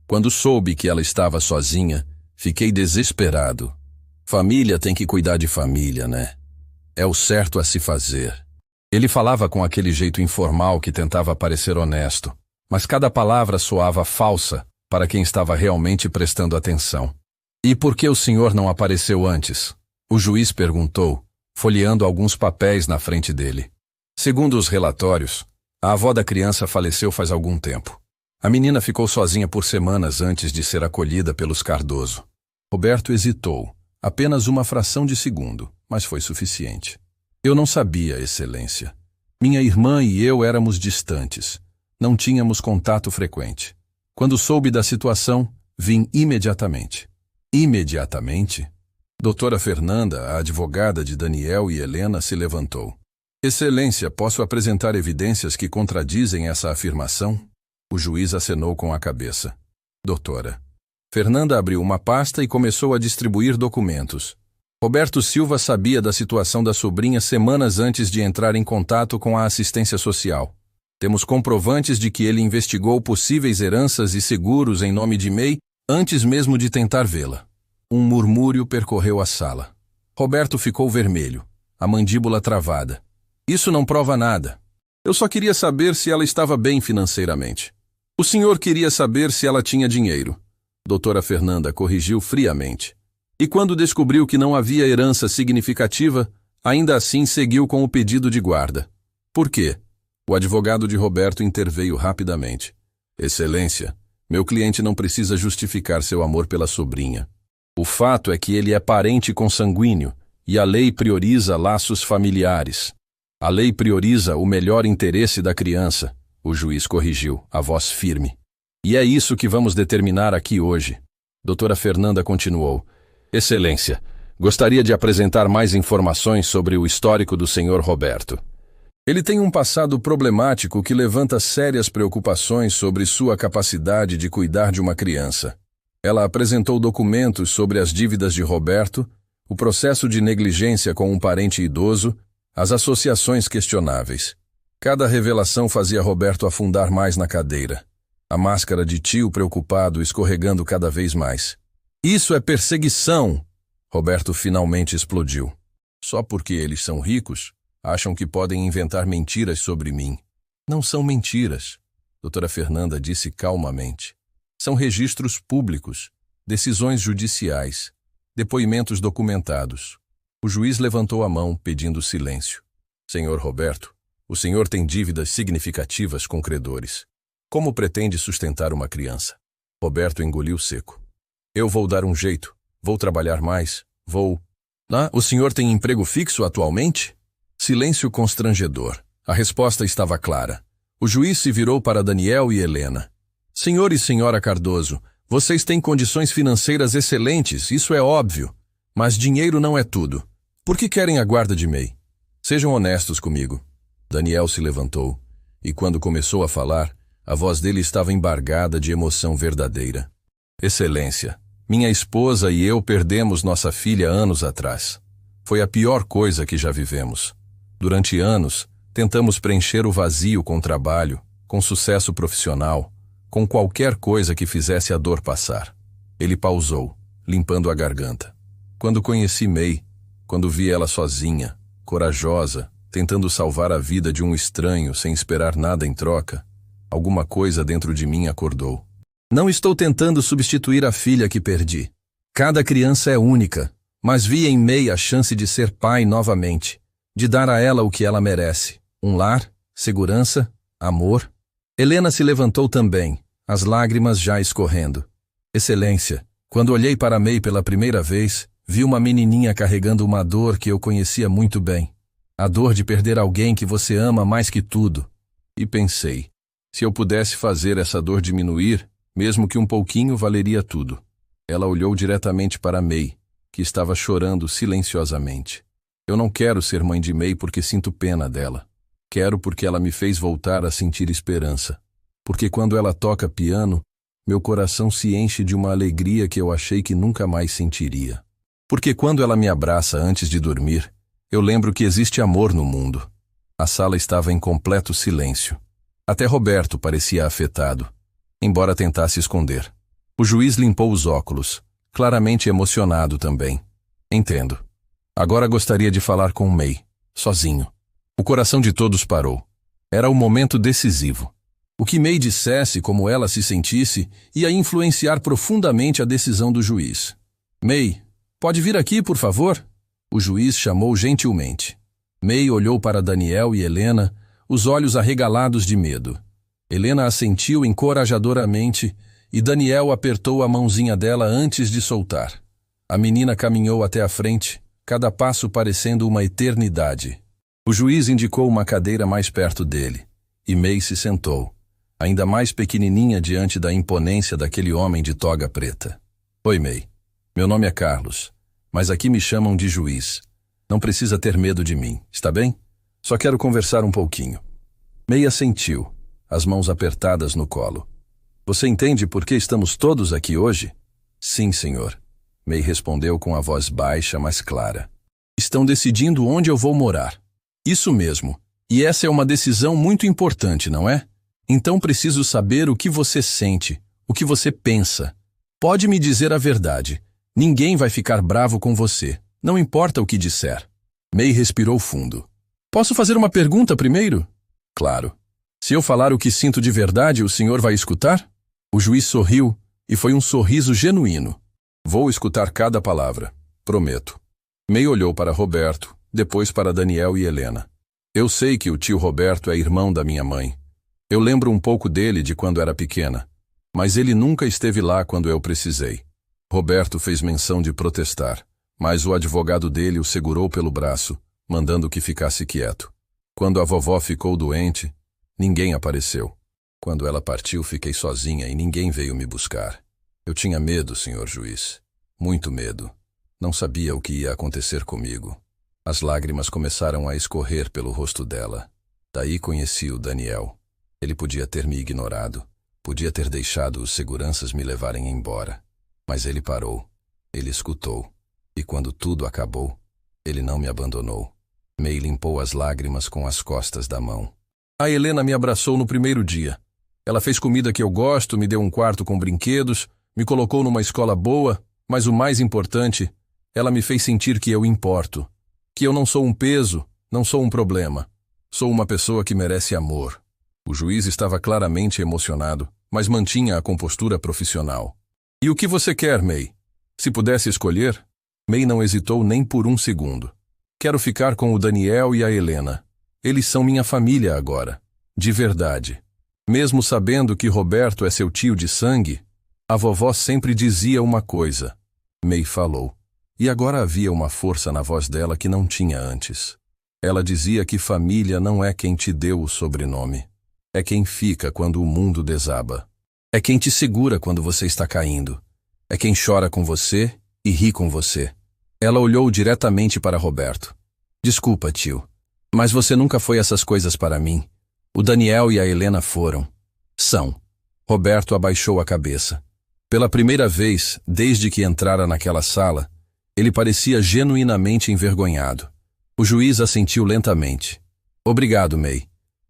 Quando soube que ela estava sozinha, fiquei desesperado. Família tem que cuidar de família, né? É o certo a se fazer. Ele falava com aquele jeito informal que tentava parecer honesto, mas cada palavra soava falsa para quem estava realmente prestando atenção. E por que o senhor não apareceu antes? O juiz perguntou, folheando alguns papéis na frente dele. Segundo os relatórios, a avó da criança faleceu faz algum tempo. A menina ficou sozinha por semanas antes de ser acolhida pelos Cardoso. Roberto hesitou, apenas uma fração de segundo, mas foi suficiente. Eu não sabia, Excelência. Minha irmã e eu éramos distantes. Não tínhamos contato frequente. Quando soube da situação, vim imediatamente. Imediatamente? Doutora Fernanda, a advogada de Daniel e Helena, se levantou. Excelência, posso apresentar evidências que contradizem essa afirmação? O juiz acenou com a cabeça. Doutora. Fernanda abriu uma pasta e começou a distribuir documentos. Roberto Silva sabia da situação da sobrinha semanas antes de entrar em contato com a assistência social. Temos comprovantes de que ele investigou possíveis heranças e seguros em nome de May antes mesmo de tentar vê-la. Um murmúrio percorreu a sala. Roberto ficou vermelho, a mandíbula travada. Isso não prova nada. Eu só queria saber se ela estava bem financeiramente. O senhor queria saber se ela tinha dinheiro. Doutora Fernanda corrigiu friamente. E quando descobriu que não havia herança significativa, ainda assim seguiu com o pedido de guarda. Por quê? O advogado de Roberto interveio rapidamente. Excelência, meu cliente não precisa justificar seu amor pela sobrinha. O fato é que ele é parente consanguíneo e a lei prioriza laços familiares. A lei prioriza o melhor interesse da criança, o juiz corrigiu, a voz firme. E é isso que vamos determinar aqui hoje. Doutora Fernanda continuou. Excelência, gostaria de apresentar mais informações sobre o histórico do senhor Roberto. Ele tem um passado problemático que levanta sérias preocupações sobre sua capacidade de cuidar de uma criança. Ela apresentou documentos sobre as dívidas de Roberto, o processo de negligência com um parente idoso, as associações questionáveis. Cada revelação fazia Roberto afundar mais na cadeira. A máscara de tio preocupado escorregando cada vez mais. Isso é perseguição! Roberto finalmente explodiu. Só porque eles são ricos, acham que podem inventar mentiras sobre mim. Não são mentiras, doutora Fernanda disse calmamente. São registros públicos, decisões judiciais, depoimentos documentados. O juiz levantou a mão, pedindo silêncio. Senhor Roberto, o senhor tem dívidas significativas com credores. Como pretende sustentar uma criança? Roberto engoliu seco. Eu vou dar um jeito. Vou trabalhar mais. Vou... O senhor tem emprego fixo atualmente? Silêncio constrangedor. A resposta estava clara. O juiz se virou para Daniel e Helena. Senhor e senhora Cardoso, vocês têm condições financeiras excelentes, isso é óbvio. Mas dinheiro não é tudo. Por que querem a guarda de May? Sejam honestos comigo. Daniel se levantou, e quando começou a falar, a voz dele estava embargada de emoção verdadeira. Excelência, minha esposa e eu perdemos nossa filha anos atrás. Foi a pior coisa que já vivemos. Durante anos, tentamos preencher o vazio com trabalho, com sucesso profissional, com qualquer coisa que fizesse a dor passar. Ele pausou, limpando a garganta. Quando conheci May, quando vi ela sozinha, corajosa, tentando salvar a vida de um estranho sem esperar nada em troca, alguma coisa dentro de mim acordou. Não estou tentando substituir a filha que perdi. Cada criança é única, mas vi em May a chance de ser pai novamente, de dar a ela o que ela merece. Um lar, segurança, amor. Helena se levantou também, as lágrimas já escorrendo. Excelência, quando olhei para May pela primeira vez, vi uma menininha carregando uma dor que eu conhecia muito bem. A dor de perder alguém que você ama mais que tudo. E pensei, se eu pudesse fazer essa dor diminuir, mesmo que um pouquinho, valeria tudo. Ela olhou diretamente para May, que estava chorando silenciosamente. Eu não quero ser mãe de May porque sinto pena dela. Quero porque ela me fez voltar a sentir esperança. Porque quando ela toca piano, meu coração se enche de uma alegria que eu achei que nunca mais sentiria. Porque quando ela me abraça antes de dormir, eu lembro que existe amor no mundo. A sala estava em completo silêncio. Até Roberto parecia afetado, embora tentasse esconder. O juiz limpou os óculos, claramente emocionado também. Entendo. Agora gostaria de falar com May, sozinho. O coração de todos parou. Era o momento decisivo. O que May dissesse, como ela se sentisse, ia influenciar profundamente a decisão do juiz. May, pode vir aqui, por favor? O juiz chamou gentilmente. May olhou para Daniel e Helena, os olhos arregalados de medo. Helena assentiu encorajadoramente e Daniel apertou a mãozinha dela antes de soltar. A menina caminhou até a frente, cada passo parecendo uma eternidade. O juiz indicou uma cadeira mais perto dele, e May se sentou, ainda mais pequenininha diante da imponência daquele homem de toga preta. Oi, May. Meu nome é Carlos, mas aqui me chamam de juiz. Não precisa ter medo de mim, está bem? Só quero conversar um pouquinho. May assentiu, as mãos apertadas no colo. Você entende por que estamos todos aqui hoje? Sim, senhor. May respondeu com a voz baixa, mas clara. Estão decidindo onde eu vou morar. Isso mesmo. E essa é uma decisão muito importante, não é? Então preciso saber o que você sente, o que você pensa. Pode me dizer a verdade. Ninguém vai ficar bravo com você. Não importa o que disser. May respirou fundo. Posso fazer uma pergunta primeiro? Claro. Se eu falar o que sinto de verdade, o senhor vai escutar? O juiz sorriu, e foi um sorriso genuíno. Vou escutar cada palavra, prometo. May olhou para Roberto, depois para Daniel e Helena. Eu sei que o tio Roberto é irmão da minha mãe. Eu lembro um pouco dele de quando era pequena, mas ele nunca esteve lá quando eu precisei. Roberto fez menção de protestar, mas o advogado dele o segurou pelo braço, mandando que ficasse quieto. Quando a vovó ficou doente, ninguém apareceu. Quando ela partiu, fiquei sozinha e ninguém veio me buscar. Eu tinha medo, senhor juiz. Muito medo. Não sabia o que ia acontecer comigo. As lágrimas começaram a escorrer pelo rosto dela. Daí conheci o Daniel. Ele podia ter me ignorado. Podia ter deixado os seguranças me levarem embora. Mas ele parou. Ele escutou. E quando tudo acabou, ele não me abandonou. May limpou as lágrimas com as costas da mão. A Helena me abraçou no primeiro dia. Ela fez comida que eu gosto, me deu um quarto com brinquedos, me colocou numa escola boa, mas o mais importante, ela me fez sentir que eu importo. Que eu não sou um peso, não sou um problema. Sou uma pessoa que merece amor. O juiz estava claramente emocionado, mas mantinha a compostura profissional. E o que você quer, May? Se pudesse escolher? May não hesitou nem por um segundo. Quero ficar com o Daniel e a Helena. Eles são minha família agora. De verdade. Mesmo sabendo que Roberto é seu tio de sangue, a vovó sempre dizia uma coisa. May falou. E agora havia uma força na voz dela que não tinha antes. Ela dizia que família não é quem te deu o sobrenome. É quem fica quando o mundo desaba. É quem te segura quando você está caindo. É quem chora com você e ri com você. Ela olhou diretamente para Roberto. Desculpa, tio, mas você nunca foi essas coisas para mim. O Daniel e a Helena foram. São. Roberto abaixou a cabeça. Pela primeira vez, desde que entrara naquela sala, ele parecia genuinamente envergonhado. O juiz assentiu lentamente. Obrigado, May.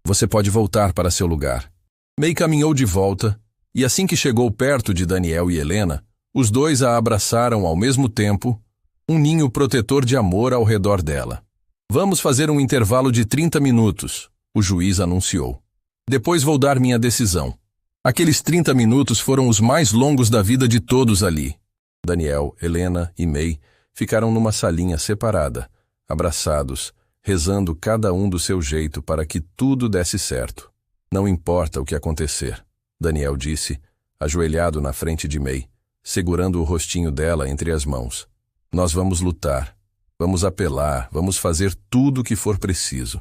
Você pode voltar para seu lugar. May caminhou de volta, e assim que chegou perto de Daniel e Helena, os dois a abraçaram ao mesmo tempo, um ninho protetor de amor ao redor dela. Vamos fazer um intervalo de 30 minutos, o juiz anunciou. Depois vou dar minha decisão. Aqueles 30 minutos foram os mais longos da vida de todos ali. Daniel, Helena e May ficaram numa salinha separada, abraçados, rezando cada um do seu jeito para que tudo desse certo. Não importa o que acontecer, Daniel disse, ajoelhado na frente de May, segurando o rostinho dela entre as mãos. Nós vamos lutar, vamos apelar, vamos fazer tudo o que for preciso.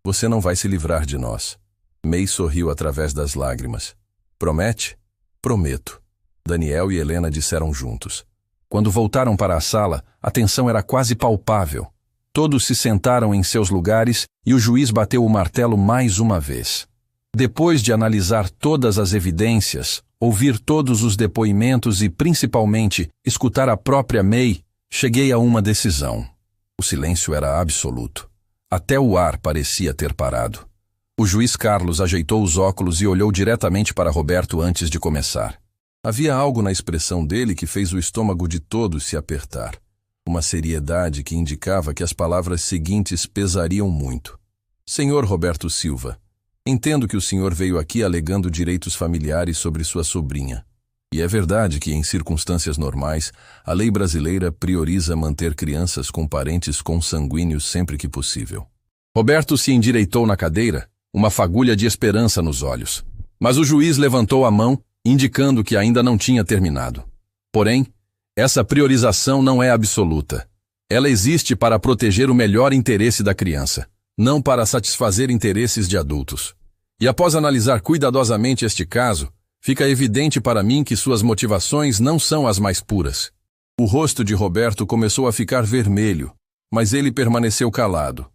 Você não vai se livrar de nós. May sorriu através das lágrimas. Promete? Prometo. Daniel e Helena disseram juntos. Quando voltaram para a sala, a tensão era quase palpável. Todos se sentaram em seus lugares e o juiz bateu o martelo mais uma vez. Depois de analisar todas as evidências, ouvir todos os depoimentos e, principalmente, escutar a própria May, cheguei a uma decisão. O silêncio era absoluto. Até o ar parecia ter parado. O juiz Carlos ajeitou os óculos e olhou diretamente para Roberto antes de começar. Havia algo na expressão dele que fez o estômago de todos se apertar. Uma seriedade que indicava que as palavras seguintes pesariam muito. Senhor Roberto Silva, entendo que o senhor veio aqui alegando direitos familiares sobre sua sobrinha. E é verdade que, em circunstâncias normais, a lei brasileira prioriza manter crianças com parentes consanguíneos sempre que possível. Roberto se endireitou na cadeira, uma fagulha de esperança nos olhos. Mas o juiz levantou a mão, indicando que ainda não tinha terminado. Porém, essa priorização não é absoluta. Ela existe para proteger o melhor interesse da criança, não para satisfazer interesses de adultos. E após analisar cuidadosamente este caso, fica evidente para mim que suas motivações não são as mais puras. O rosto de Roberto começou a ficar vermelho, mas ele permaneceu calado.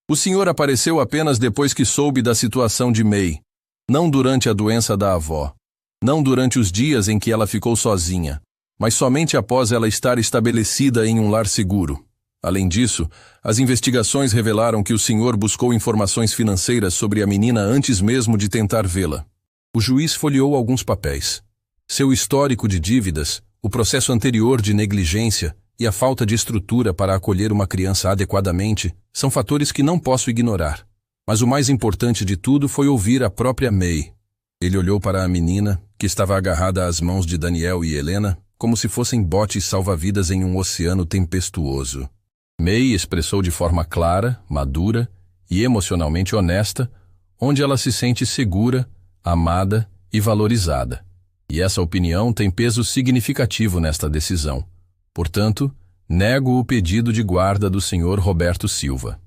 O senhor apareceu apenas depois que soube da situação de May, não durante a doença da avó, não durante os dias em que ela ficou sozinha, mas somente após ela estar estabelecida em um lar seguro. Além disso, as investigações revelaram que o senhor buscou informações financeiras sobre a menina antes mesmo de tentar vê-la. O juiz folheou alguns papéis. Seu histórico de dívidas, o processo anterior de negligência e a falta de estrutura para acolher uma criança adequadamente são fatores que não posso ignorar. Mas o mais importante de tudo foi ouvir a própria May. Ele olhou para a menina, que estava agarrada às mãos de Daniel e Helena, como se fossem botes salva-vidas em um oceano tempestuoso. May expressou de forma clara, madura e emocionalmente honesta, onde ela se sente segura, amada e valorizada. E essa opinião tem peso significativo nesta decisão. Portanto, nego o pedido de guarda do senhor Roberto Silva.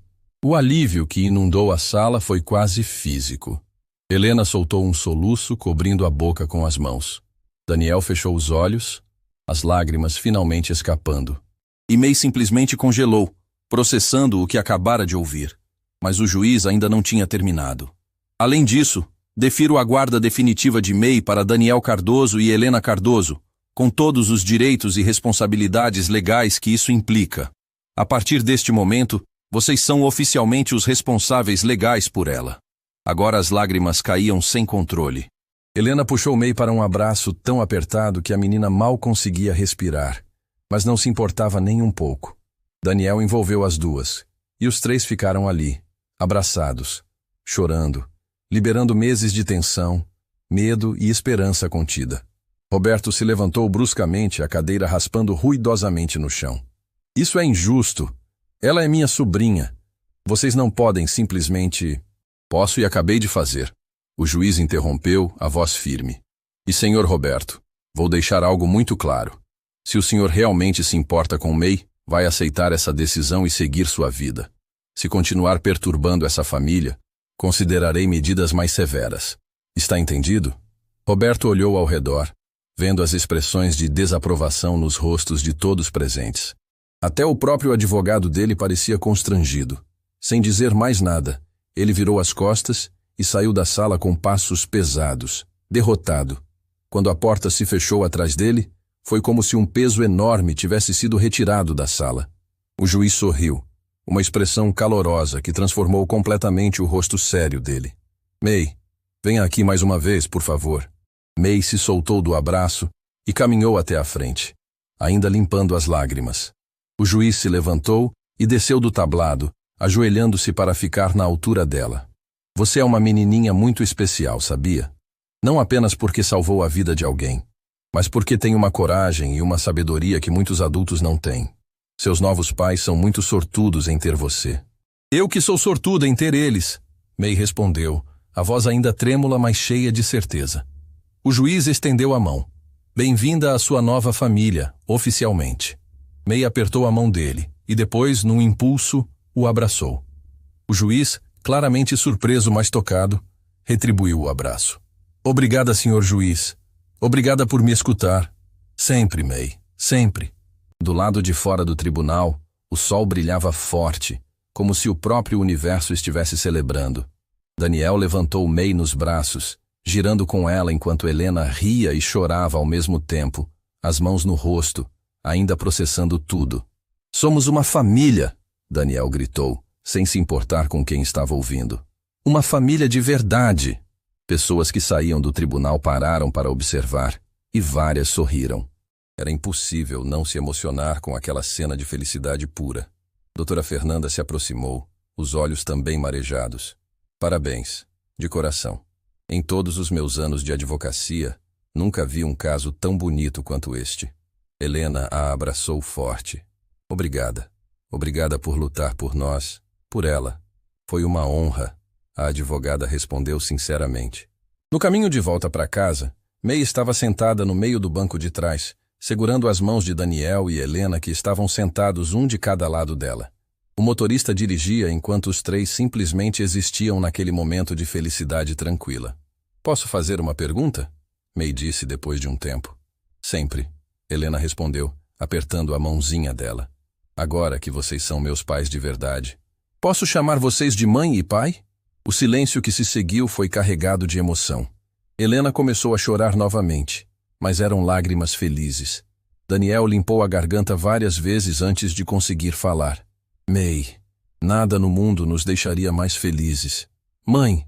O alívio que inundou a sala foi quase físico. Helena soltou um soluço, cobrindo a boca com as mãos. Daniel fechou os olhos, as lágrimas finalmente escapando. E May simplesmente congelou, processando o que acabara de ouvir. Mas o juiz ainda não tinha terminado. Além disso, defiro a guarda definitiva de May para Daniel Cardoso e Helena Cardoso, com todos os direitos e responsabilidades legais que isso implica. A partir deste momento, vocês são oficialmente os responsáveis legais por ela. Agora as lágrimas caíam sem controle. Helena puxou May para um abraço tão apertado que a menina mal conseguia respirar, mas não se importava nem um pouco. Daniel envolveu as duas, e os três ficaram ali, abraçados, chorando, liberando meses de tensão, medo e esperança contida. Roberto se levantou bruscamente, a cadeira raspando ruidosamente no chão. Isso é injusto. Ela é minha sobrinha. Vocês não podem simplesmente... Posso e acabei de fazer. O juiz interrompeu, a voz firme. E senhor Roberto, vou deixar algo muito claro. Se o senhor realmente se importa com May, vai aceitar essa decisão e seguir sua vida. Se continuar perturbando essa família, considerarei medidas mais severas. Está entendido? Roberto olhou ao redor, vendo as expressões de desaprovação nos rostos de todos presentes. Até o próprio advogado dele parecia constrangido. Sem dizer mais nada, ele virou as costas e saiu da sala com passos pesados, derrotado. Quando a porta se fechou atrás dele, foi como se um peso enorme tivesse sido retirado da sala. O juiz sorriu, uma expressão calorosa que transformou completamente o rosto sério dele. May, venha aqui mais uma vez, por favor. May se soltou do abraço e caminhou até a frente, ainda limpando as lágrimas. O juiz se levantou e desceu do tablado, ajoelhando-se para ficar na altura dela. Você é uma menininha muito especial, sabia? Não apenas porque salvou a vida de alguém, mas porque tem uma coragem e uma sabedoria que muitos adultos não têm. Seus novos pais são muito sortudos em ter você. Eu que sou sortuda em ter eles, May respondeu, a voz ainda trêmula, mas cheia de certeza. O juiz estendeu a mão. Bem-vinda à sua nova família, oficialmente. May apertou a mão dele e depois, num impulso, o abraçou. O juiz, claramente surpreso, mas tocado, retribuiu o abraço. Obrigada, senhor juiz. Obrigada por me escutar. Sempre, May, sempre. Do lado de fora do tribunal, o sol brilhava forte, como se o próprio universo estivesse celebrando. Daniel levantou May nos braços, girando com ela enquanto Helena ria e chorava ao mesmo tempo, as mãos no rosto, ainda processando tudo. Somos uma família, Daniel gritou, sem se importar com quem estava ouvindo. Uma família de verdade. Pessoas que saíam do tribunal pararam para observar, e várias sorriram. Era impossível não se emocionar com aquela cena de felicidade pura. Doutora Fernanda se aproximou, os olhos também marejados. Parabéns, de coração. Em todos os meus anos de advocacia, nunca vi um caso tão bonito quanto este. Helena a abraçou forte. Obrigada. Obrigada por lutar por nós, por ela. Foi uma honra, a advogada respondeu sinceramente. No caminho de volta para casa, May estava sentada no meio do banco de trás, segurando as mãos de Daniel e Helena que estavam sentados um de cada lado dela. O motorista dirigia enquanto os três simplesmente existiam naquele momento de felicidade tranquila. Posso fazer uma pergunta? May disse depois de um tempo. Sempre, Helena respondeu, apertando a mãozinha dela. Agora que vocês são meus pais de verdade. Posso chamar vocês de mãe e pai? O silêncio que se seguiu foi carregado de emoção. Helena começou a chorar novamente, mas eram lágrimas felizes. Daniel limpou a garganta várias vezes antes de conseguir falar. May, nada no mundo nos deixaria mais felizes. Mãe,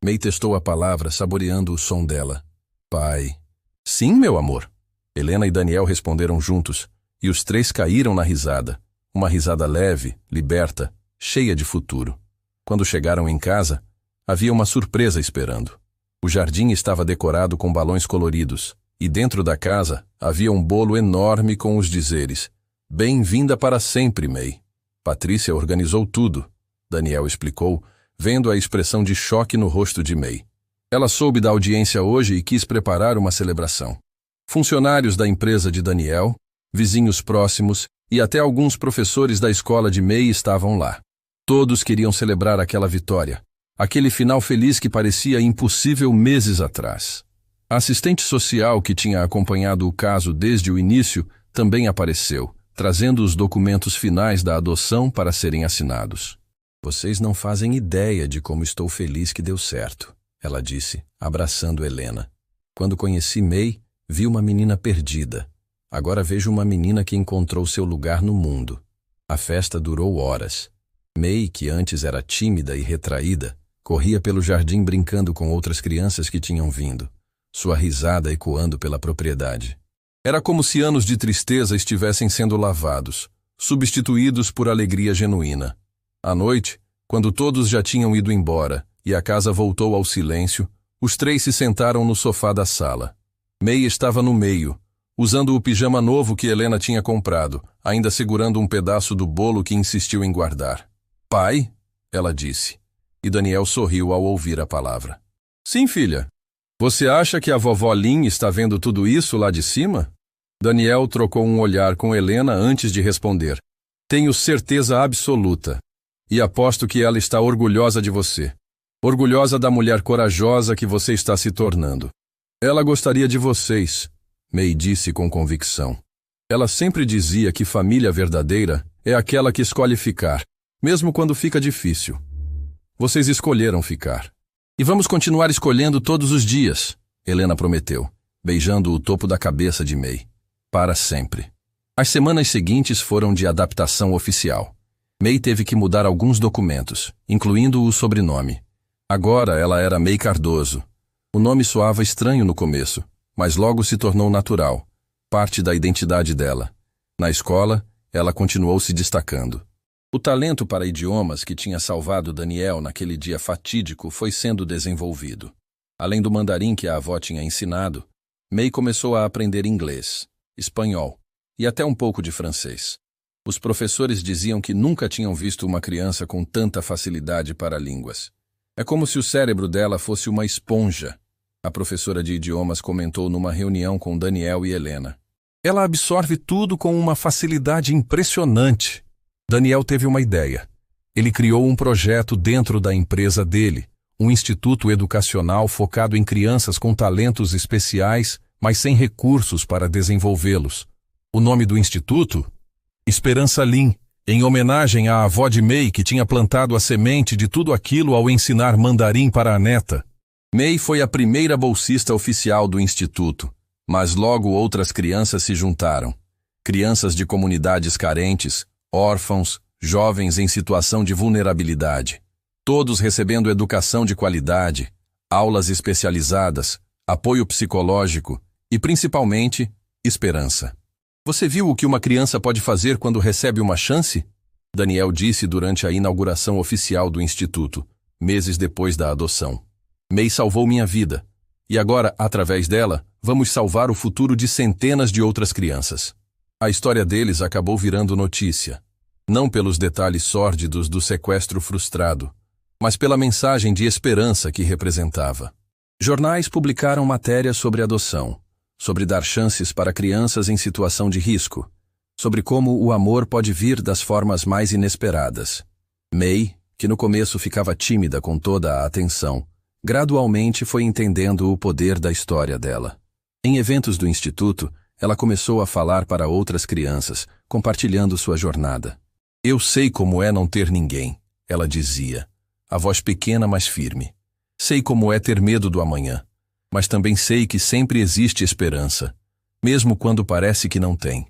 May testou a palavra, saboreando o som dela. Pai. Sim, meu amor. Helena e Daniel responderam juntos, e os três caíram na risada. Uma risada leve, liberta, cheia de futuro. Quando chegaram em casa, havia uma surpresa esperando. O jardim estava decorado com balões coloridos, e dentro da casa havia um bolo enorme com os dizeres: Bem-vinda para sempre, May. Patrícia organizou tudo, Daniel explicou, vendo a expressão de choque no rosto de May. Ela soube da audiência hoje e quis preparar uma celebração. Funcionários da empresa de Daniel, vizinhos próximos e até alguns professores da escola de May estavam lá. Todos queriam celebrar aquela vitória, aquele final feliz que parecia impossível meses atrás. A assistente social que tinha acompanhado o caso desde o início também apareceu, trazendo os documentos finais da adoção para serem assinados. Vocês não fazem ideia de como estou feliz que deu certo, ela disse, abraçando Helena. Quando conheci May, vi uma menina perdida. Agora vejo uma menina que encontrou seu lugar no mundo. A festa durou horas. May, que antes era tímida e retraída, corria pelo jardim brincando com outras crianças que tinham vindo, sua risada ecoando pela propriedade. Era como se anos de tristeza estivessem sendo lavados, substituídos por alegria genuína. À noite, quando todos já tinham ido embora e a casa voltou ao silêncio, os três se sentaram no sofá da sala. May estava no meio, usando o pijama novo que Helena tinha comprado, ainda segurando um pedaço do bolo que insistiu em guardar. Pai? Ela disse. E Daniel sorriu ao ouvir a palavra. Sim, filha. Você acha que a vovó Lin está vendo tudo isso lá de cima? Daniel trocou um olhar com Helena antes de responder. Tenho certeza absoluta. E aposto que ela está orgulhosa de você. Orgulhosa da mulher corajosa que você está se tornando. Ela gostaria de vocês, May disse com convicção. Ela sempre dizia que família verdadeira é aquela que escolhe ficar, mesmo quando fica difícil. Vocês escolheram ficar. E vamos continuar escolhendo todos os dias, Helena prometeu, beijando o topo da cabeça de May. Para sempre. As semanas seguintes foram de adaptação oficial. May teve que mudar alguns documentos, incluindo o sobrenome. Agora ela era May Cardoso. O nome soava estranho no começo, mas logo se tornou natural, parte da identidade dela. Na escola, ela continuou se destacando. O talento para idiomas que tinha salvado Daniel naquele dia fatídico foi sendo desenvolvido. Além do mandarim que a avó tinha ensinado, May começou a aprender inglês, espanhol e até um pouco de francês. Os professores diziam que nunca tinham visto uma criança com tanta facilidade para línguas. É como se o cérebro dela fosse uma esponja, a professora de idiomas comentou numa reunião com Daniel e Helena. Ela absorve tudo com uma facilidade impressionante. Daniel teve uma ideia. Ele criou um projeto dentro da empresa dele, um instituto educacional focado em crianças com talentos especiais, mas sem recursos para desenvolvê-los. O nome do instituto? Esperança Lin, em homenagem à avó de May que tinha plantado a semente de tudo aquilo ao ensinar mandarim para a neta. May foi a primeira bolsista oficial do instituto, mas logo outras crianças se juntaram. Crianças de comunidades carentes, órfãos, jovens em situação de vulnerabilidade. Todos recebendo educação de qualidade, aulas especializadas, apoio psicológico E principalmente, esperança. Você viu o que uma criança pode fazer quando recebe uma chance? Daniel disse durante a inauguração oficial do Instituto, meses depois da adoção. May salvou minha vida. E agora, através dela, vamos salvar o futuro de centenas de outras crianças. A história deles acabou virando notícia. Não pelos detalhes sórdidos do sequestro frustrado, mas pela mensagem de esperança que representava. Jornais publicaram matérias sobre adoção, sobre dar chances para crianças em situação de risco, sobre como o amor pode vir das formas mais inesperadas. May, que no começo ficava tímida com toda a atenção, gradualmente foi entendendo o poder da história dela. Em eventos do Instituto, ela começou a falar para outras crianças, compartilhando sua jornada. Eu sei como é não ter ninguém, ela dizia, a voz pequena mas firme. Sei como é ter medo do amanhã, mas também sei que sempre existe esperança, mesmo quando parece que não tem.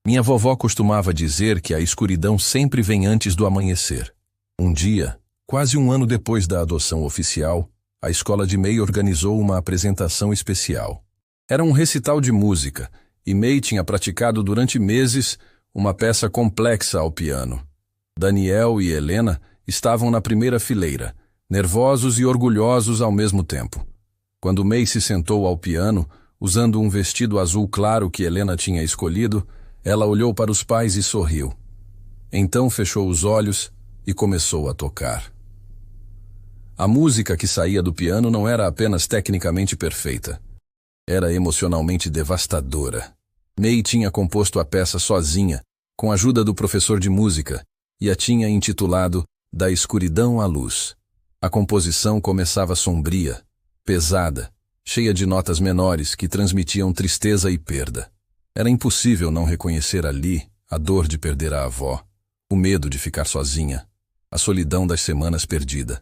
Minha vovó costumava dizer que a escuridão sempre vem antes do amanhecer. Um dia, quase um ano depois da adoção oficial, a escola de May organizou uma apresentação especial. Era um recital de música, e May tinha praticado durante meses uma peça complexa ao piano. Daniel e Helena estavam na primeira fileira, nervosos e orgulhosos ao mesmo tempo. Quando May se sentou ao piano, usando um vestido azul claro que Helena tinha escolhido, ela olhou para os pais e sorriu. Então fechou os olhos e começou a tocar. A música que saía do piano não era apenas tecnicamente perfeita. Era emocionalmente devastadora. May tinha composto a peça sozinha, com a ajuda do professor de música, e a tinha intitulado Da Escuridão à Luz. A composição começava sombria, pesada, cheia de notas menores que transmitiam tristeza e perda. Era impossível não reconhecer ali a dor de perder a avó, o medo de ficar sozinha, a solidão das semanas perdidas.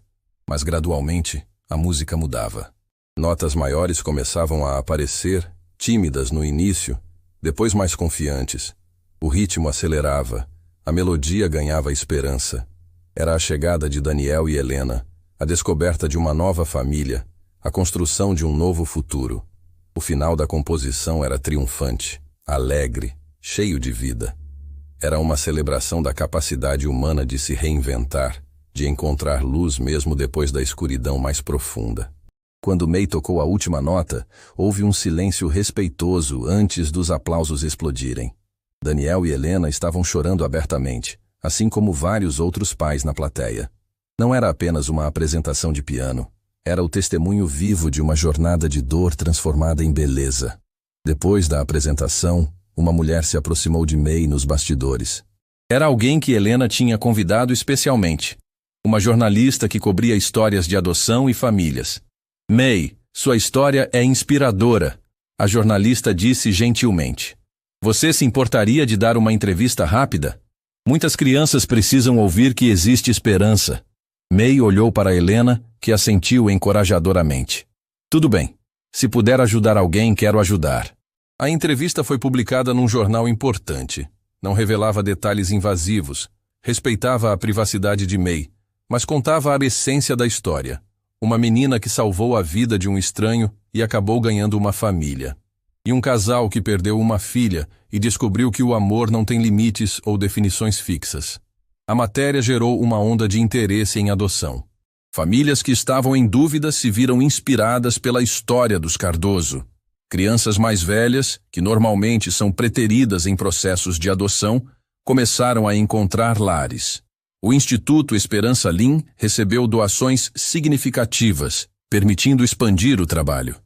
Mas gradualmente, a música mudava. Notas maiores começavam a aparecer, tímidas no início, depois mais confiantes. O ritmo acelerava, a melodia ganhava esperança. Era a chegada de Daniel e Helena, a descoberta de uma nova família, a construção de um novo futuro. O final da composição era triunfante, alegre, cheio de vida. Era uma celebração da capacidade humana de se reinventar, de encontrar luz mesmo depois da escuridão mais profunda. Quando May tocou a última nota, houve um silêncio respeitoso antes dos aplausos explodirem. Daniel e Helena estavam chorando abertamente, assim como vários outros pais na plateia. Não era apenas uma apresentação de piano, era o testemunho vivo de uma jornada de dor transformada em beleza. Depois da apresentação, uma mulher se aproximou de May nos bastidores. Era alguém que Helena tinha convidado especialmente. Uma jornalista que cobria histórias de adoção e famílias. May, sua história é inspiradora, a jornalista disse gentilmente. Você se importaria de dar uma entrevista rápida? Muitas crianças precisam ouvir que existe esperança. May olhou para Helena, que assentiu encorajadoramente. Tudo bem. Se puder ajudar alguém, quero ajudar. A entrevista foi publicada num jornal importante. Não revelava detalhes invasivos, respeitava a privacidade de May, mas contava a essência da história. Uma menina que salvou a vida de um estranho e acabou ganhando uma família. E um casal que perdeu uma filha e descobriu que o amor não tem limites ou definições fixas. A matéria gerou uma onda de interesse em adoção. Famílias que estavam em dúvida se viram inspiradas pela história dos Cardoso. Crianças mais velhas, que normalmente são preteridas em processos de adoção, começaram a encontrar lares. O Instituto Esperança Lin recebeu doações significativas, permitindo expandir o trabalho.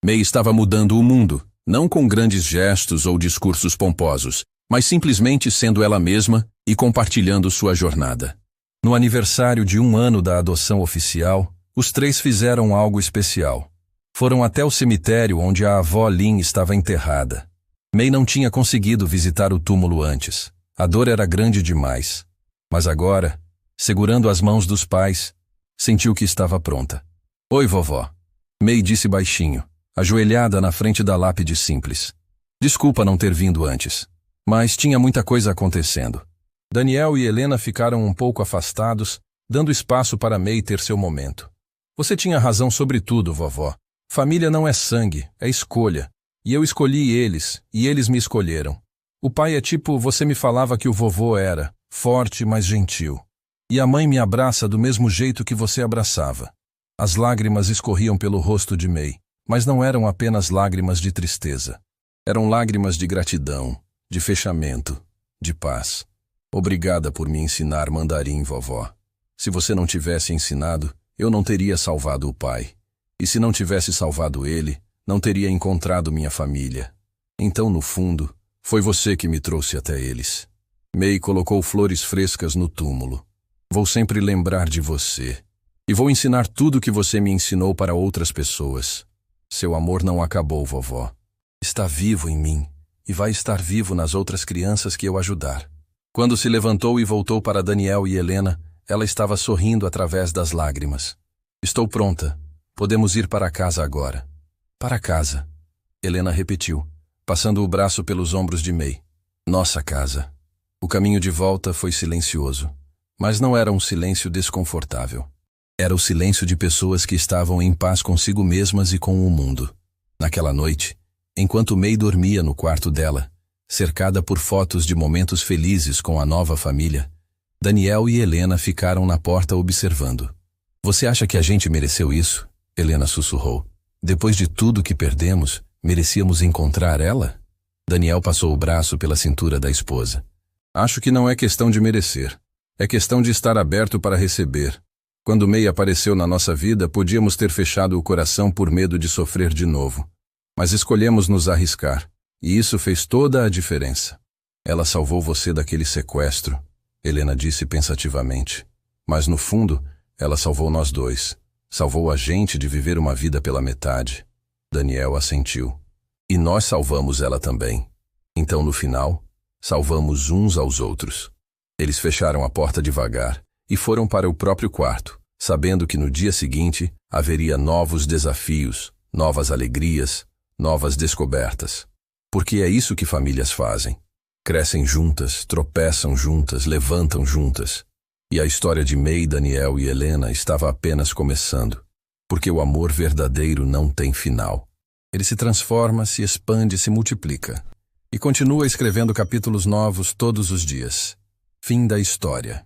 May estava mudando o mundo, não com grandes gestos ou discursos pomposos, mas simplesmente sendo ela mesma e compartilhando sua jornada. No aniversário de 1 ano da adoção oficial, os 3 fizeram algo especial. Foram até o cemitério onde a avó Lin estava enterrada. May não tinha conseguido visitar o túmulo antes. A dor era grande demais. Mas agora, segurando as mãos dos pais, sentiu que estava pronta. Oi, vovó. May disse baixinho, ajoelhada na frente da lápide simples. Desculpa não ter vindo antes, mas tinha muita coisa acontecendo. Daniel e Helena ficaram um pouco afastados, dando espaço para May ter seu momento. Você tinha razão sobre tudo, vovó. Família não é sangue, é escolha. E eu escolhi eles, e eles me escolheram. O pai é tipo, você me falava que o vovô era, forte, mas gentil. E a mãe me abraça do mesmo jeito que você abraçava. As lágrimas escorriam pelo rosto de May, mas não eram apenas lágrimas de tristeza. Eram lágrimas de gratidão, de fechamento, de paz. Obrigada por me ensinar mandarim, vovó. Se você não tivesse ensinado, eu não teria salvado o pai. E se não tivesse salvado ele, não teria encontrado minha família. Então, no fundo, foi você que me trouxe até eles. May colocou flores frescas no túmulo. Vou sempre lembrar de você. E vou ensinar tudo que você me ensinou para outras pessoas. Seu amor não acabou, vovó. Está vivo em mim, e vai estar vivo nas outras crianças que eu ajudar. Quando se levantou e voltou para Daniel e Helena, ela estava sorrindo através das lágrimas. Estou pronta. Podemos ir para casa agora. Para casa, Helena repetiu, passando o braço pelos ombros de May. Nossa casa. O caminho de volta foi silencioso, mas não era um silêncio desconfortável. Era o silêncio de pessoas que estavam em paz consigo mesmas e com o mundo. Naquela noite, enquanto May dormia no quarto dela, cercada por fotos de momentos felizes com a nova família, Daniel e Helena ficaram na porta observando. Você acha que a gente mereceu isso? Helena sussurrou. Depois de tudo que perdemos, merecíamos encontrar ela? Daniel passou o braço pela cintura da esposa. Acho que não é questão de merecer. É questão de estar aberto para receber. Quando May apareceu na nossa vida, podíamos ter fechado o coração por medo de sofrer de novo. Mas escolhemos nos arriscar, e isso fez toda a diferença. Ela salvou você daquele sequestro, Helena disse pensativamente. Mas no fundo, ela salvou nós dois. Salvou a gente de viver uma vida pela metade. Daniel assentiu. E nós salvamos ela também. Então, no final, salvamos uns aos outros. Eles fecharam a porta devagar e foram para o próprio quarto, sabendo que no dia seguinte haveria novos desafios, novas alegrias, novas descobertas. Porque é isso que famílias fazem. Crescem juntas, tropeçam juntas, levantam juntas. E a história de May, Daniel e Helena estava apenas começando. Porque o amor verdadeiro não tem final. Ele se transforma, se expande, se multiplica. E continua escrevendo capítulos novos todos os dias. Fim da história.